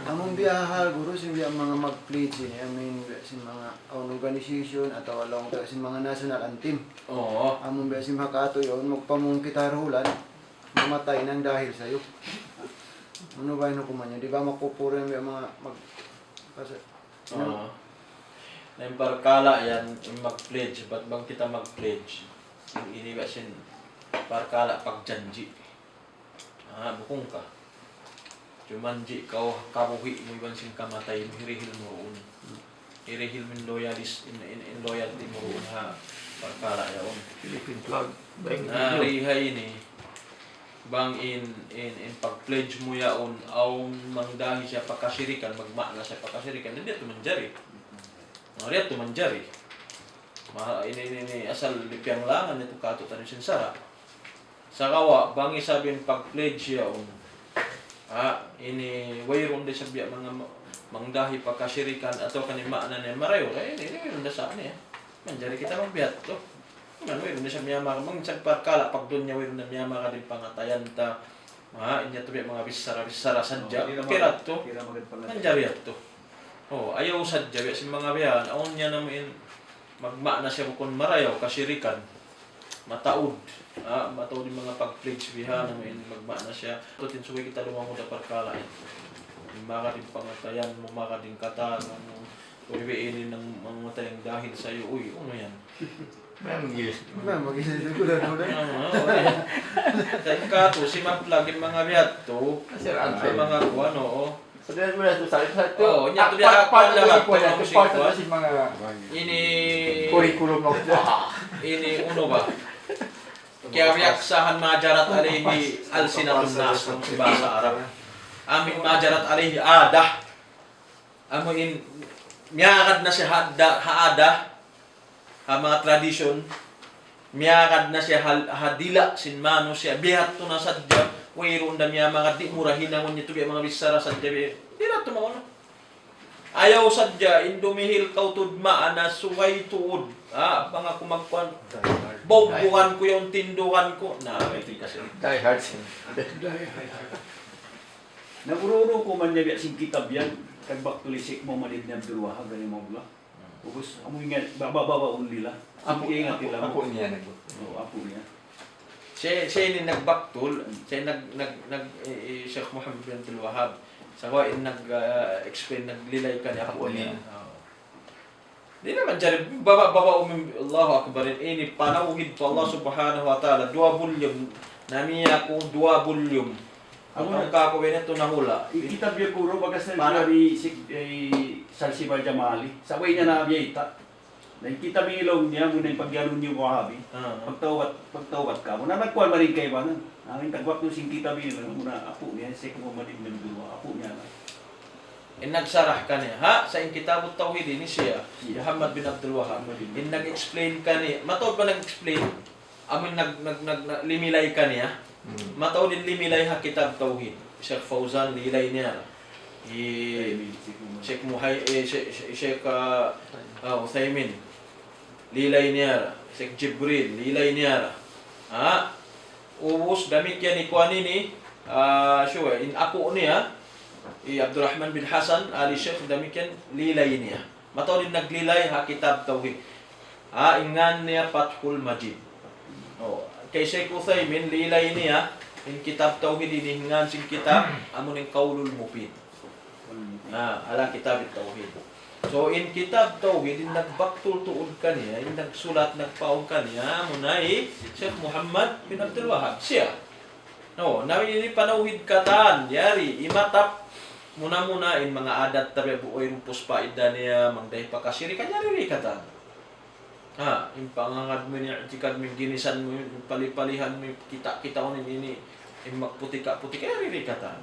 Among biyahal guru sin biya mga mag-pledge I mean sin mga organization atau along sin mga national anthem. Oo. Among biya sin makato yon magpamong kitarulan mamatay nang dahil sa iyo. Ano ba ino kumanya? Di ba makupurin biya mga mag kasi Oo. Na parkala yan mag-pledge, ba't bang kita mag-pledge? Ini ba sin parkala pagjanji. Bukong ka. Jumanji kau kabuhi mo iban sing kamatay mo hirihil mo roon. Hirihil min loyalis in loyalty mo roon parkala yaon. Philippine flag. Rihay ini bang in pag-pledge mo yaon aw mangdahi siya pakasirikan magmakna siya pakasirikan hindi ito manjari. Mariya ito manjari. Ini asal lipyang langan ito kato tayo sinsara. Sa kawa bang isabing pag-pledge yaon ini wayron de sabya mga mangdahi pakasirikan atau kanima na marayo ini wayron da sa niya manjari kita magbiat to man wayron de sabya mga parkala pagdunya wayron da miyama ka din pangatayan ta inya to mga bisara sadya pirat to manjari to ayaw sadya si mga biyan aon niya namin magma na siya kun marayo kasirikan mataud mataud yung mga pag-pledge biha namin magma na siya tutin suwi kita lumang da parkala maka din pangatayan mo maka din kata uwiin ng mga tayong dahil sa iyo ano yan mag-isip ko na dahil kato si maplag yung mga biyat to mga kuwano Sabihan mo na ito sa ito. Oo, niya ito niya Part lahat na ng si part na musikwa. si mga Ini curriculum ng ini uno ba? Kaya yaksahan majarat alihi alsinatun nas ng bahasa Arab. Amin majarat alihi adah. Amin miyakad na siya haada mga tradisyon. Miyakad na siya hadila sinmano siya bihat to na sadya. Wayron da niya mga di murahin naman nito mga bisara sadya. Di na ito mga Ayaw sadya, indumihil kau tudma, ana suway tuod. Mga kumagkuhan, baubuhan ko yung tinduhan ko. Ito kasi. Die hard. Nagururo ko man niya sing kitab yan. Kagbak tulisik mo manid na Abdul-Wahab gani mo bula. Ubus amoy nga bababaon nila. Apo ingat nila. Apo niya nag. Apo niya. Siya ni nagbaktul, siya Sheikh Muhammad bin Abdul Wahhab. Sa in explain naglilay ka niya Apo ako niya. niya. Di naman dyan, baba Allahu Akbar, ini panawid po Allah subhanahu wa ta'ala, 2 volume, namiya ko 2 volume. Ang kakawin ito nahula. Ikitab niya puro bagas na Para- ni Salsibal Jamali. Sabay niya na abiyita. Nakikita mo ilong niya muna yung pagyalon niyo Wahabi. Pagtawat ka. Muna nagkuhan marin kayo ba nun? Ang tagwak nung singkita mo ilong muna apo niya. Sek mo marin ng dua. Apo niya na. Nagsarah ka niya, sa in kitabut tauhid ini siya, Siya. Muhammad bin Abdul Wahhab. Nag-explain ka niya, matod pa nag-explain, amin limilay ka niya, matod din limilay ha kitab tauhid. Sheikh Fauzan, lilay niya. Sheikh Uthaymin, lilay niya. Sheikh Jibril, lilay niya. Ubus damit yan ikuan ini, in ako niya, Abdurrahman bin Hasan, Ali Sheikh, damikian lilay niya. Matawin naglilay ha kitab tauhid. Ingan niya Fathul Majid. Kay Sheikh Uthaymin, lilay niya, in kitab tauhid, inihingan sing kitab, amon yung Qaulul Mufid. Ala kitab tauhid. So in kitab tauhid, in nagbaktul tuod ka niya, in nagsulat, nagpaon ka niya, munay Sheikh Muhammad bin Abdul Wahhab. Siya. Namin ini panawid katan, yari, imatap, muna in mga adat tabi buoy ng puspaida niya, mangday pa kasiri, kanya ririkatan. Yung pangangad mo niya, jika may ginisan mo, yung palipalihan mo, kita ko ini, yung magputika-putika, kaya ririkatan.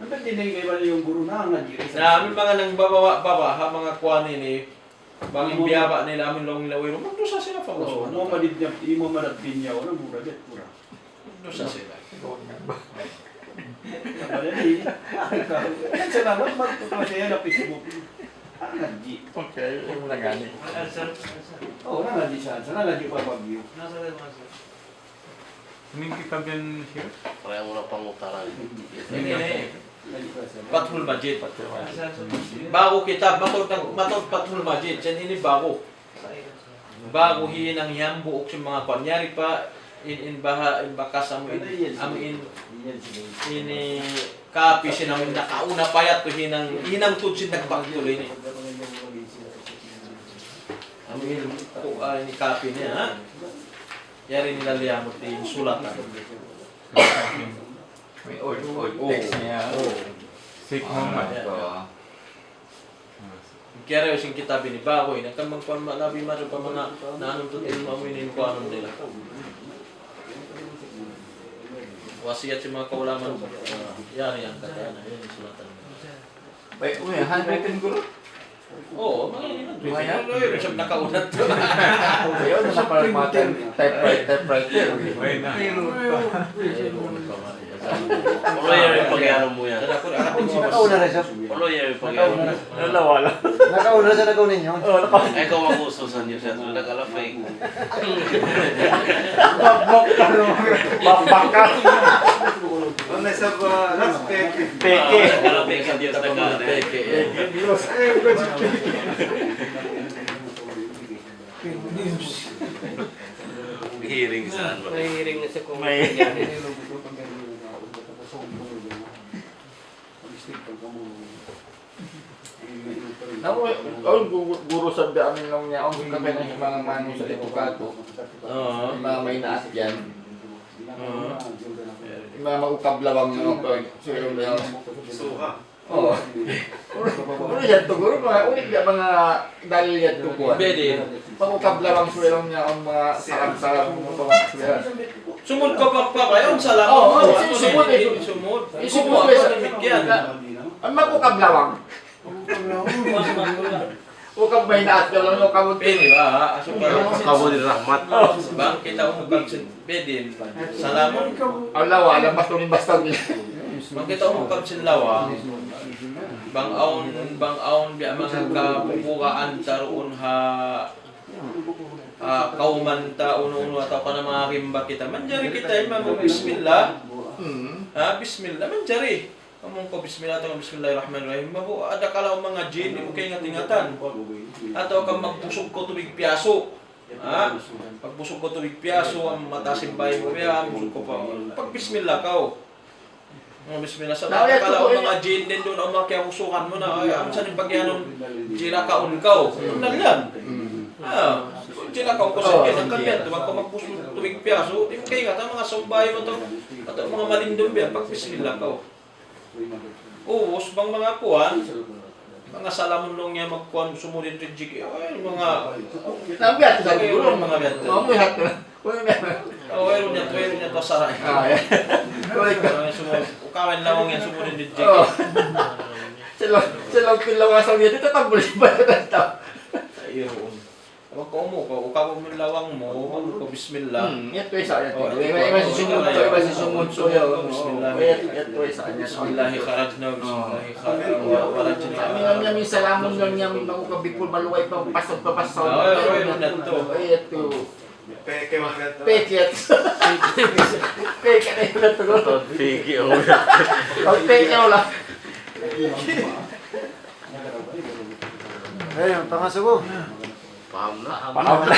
Nandang dinay kayo ba yung guru na nga di Amin mga nang baba, mga kuwan ini, bang biyaba nila, amin long lawiro, magdusa sila pa Oo, mo madid niya, di mo madadbin niya, wala mura din, pura. Magdusa sila. Nabalali. Salamat magpapasaya na Facebook. Nangaji. Okay, yung nangani. Oo, nangaji siya. Nangaji pa Bagyo. Anong kitab yan, sir? Kaya mo na pangutaran. Fathul Majid. Bago kitab, matod Fathul Majid, yan ini bago. Bago hinang hiyang buok sa mga panyari pa, in bakas amin ini kapi sinamin nakauna payat to hinang tutsin nagbaktuloy ni amin ini kapi niya yari nila liyamot din sulatan May old text niya. Sheikh Muhammad. kaya yung kitab ini bago ini kan mangkuan nabi maro pa mga nanuntut ilmu aminin ko anon nila wasiat sa mga kaulaman, yari ang katana, yun yung sulatan. Wait, handwritten guru? Oo, mga yun. Mga yan? Siyempre nakaunat to. Ayaw na parang mga typewriter. Ay na. Lawyer yung pagyano mo yan. Nakauna na siya. Lawyer yung pagyano mo. Wala. Nakauna siya, nakauna ninyo. Ay, ikaw mag-ususan niyo siya. Nagala fake. Babak ka. Ano sa last peke? Peke. Nagala fake ang Diyos na gana. Peke. Hearing saan ba? Nahihiring na sa kung May- Guru sabi amin lang niya, ang kami ng mga mano sa Etukato, Oo. yung mga may naat yan, yung mga maukablawang mga pag, sila yung Suha. Oo. Ano yan to, guru, mga ulit na mga dalil yan to po. Pwede. Maukablawang sila niya ang mga sarang-sarang mga pamang Sumod ka pa kayo, salamat. Oo, Sumod. sumod. Sumod. Sumod. Ang magukablawang. Ukab may naat ka lang yung kabuntin. Pwede ba? Kamu ni Rahmat. Bang kita umubang pwede. Salamat. Ang lawa, alam bastong-bastong niya. Makita mo kapsinlawang, bang-aon biya mga kapupukaan taroon kauman ta uno-uno ataw ka na mga rimba kita. Manjari kita imam bismillah. Bismillah manjari. Among ko bismillah atau bismillahirrahmanirrahim. Mabu ada kalau mga jin di mo kay ingatan atau ka magbusog ko tubig piyaso. Pagbusog ko tubig piyaso ang matasimbay mo biya, busog ko pa. Pag bismillah ka. Bismillah sa kalau mga jin din doon ang mga kiyamusukan mo na ay ang sa pagyanon jira kaon ka. Naglan. Jira kaon ko sa kanya kanyan tuwag ko magbusog tubig piyaso. Di mo kay ingatan mga sumbay mo to. Ato mga malindong biya pag bismillah ka. Usbang mga kuwan, mga salamunong niya magkuhan sumunod rin jig. Ay, mga... Nabiat sa siguro. Mga biat. Mamuhat na. Mayroon niya to saray. Ukawan lawang yan sumunod rin jig. Silang pilawasan niya dito, tambulin ba na tao? Ayun. Huwag ko mo, ukawan mo lawang mo, huwag ko bismillah. Ito isa yan. Iba si sumunod to yun. Ito isa yan. Bismillahi kharajna, bismillahi kharajna. Kami salamon lang niya, mga kabikul maluway pang pasod-papasod. Ayun na to. Ito. Peke mga to. Peket. Peket na yun na to. Peke o. Peke o lang. Ayun, pangasugo. Paham na. Paham na.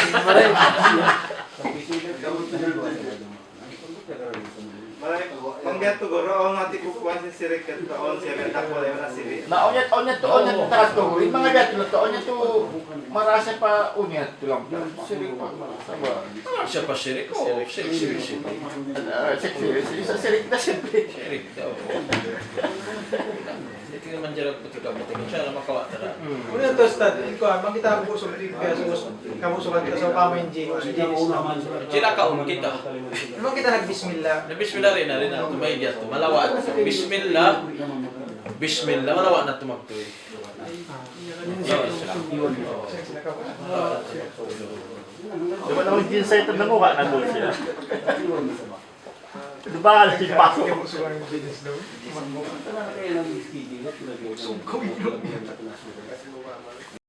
Panggat to goro ang ati kukuan si Sirik at taon siya may takbo na siri. Na onyat taras to. Yung mga gato to onyat to marasa pa onyat to lang. Sirik pa. Sama. Siya pa sirik o? Sirik. Sirik na siyempre. Sirik daw. Hindi naman dyan putika siya na makawa tara. Una to stad, ikaw makita ko sa kamusukan kita sa pamenji. Sila kaun kita. Naman kita nagbismillah. Na bismillah rin na rin na tumaydya to. Malawat. Bismillah. Bismillah. Malawat na tumagtuloy. Diba naman ginsay ito na mukha na doon siya? Diba ka lang pasok? Sugkaw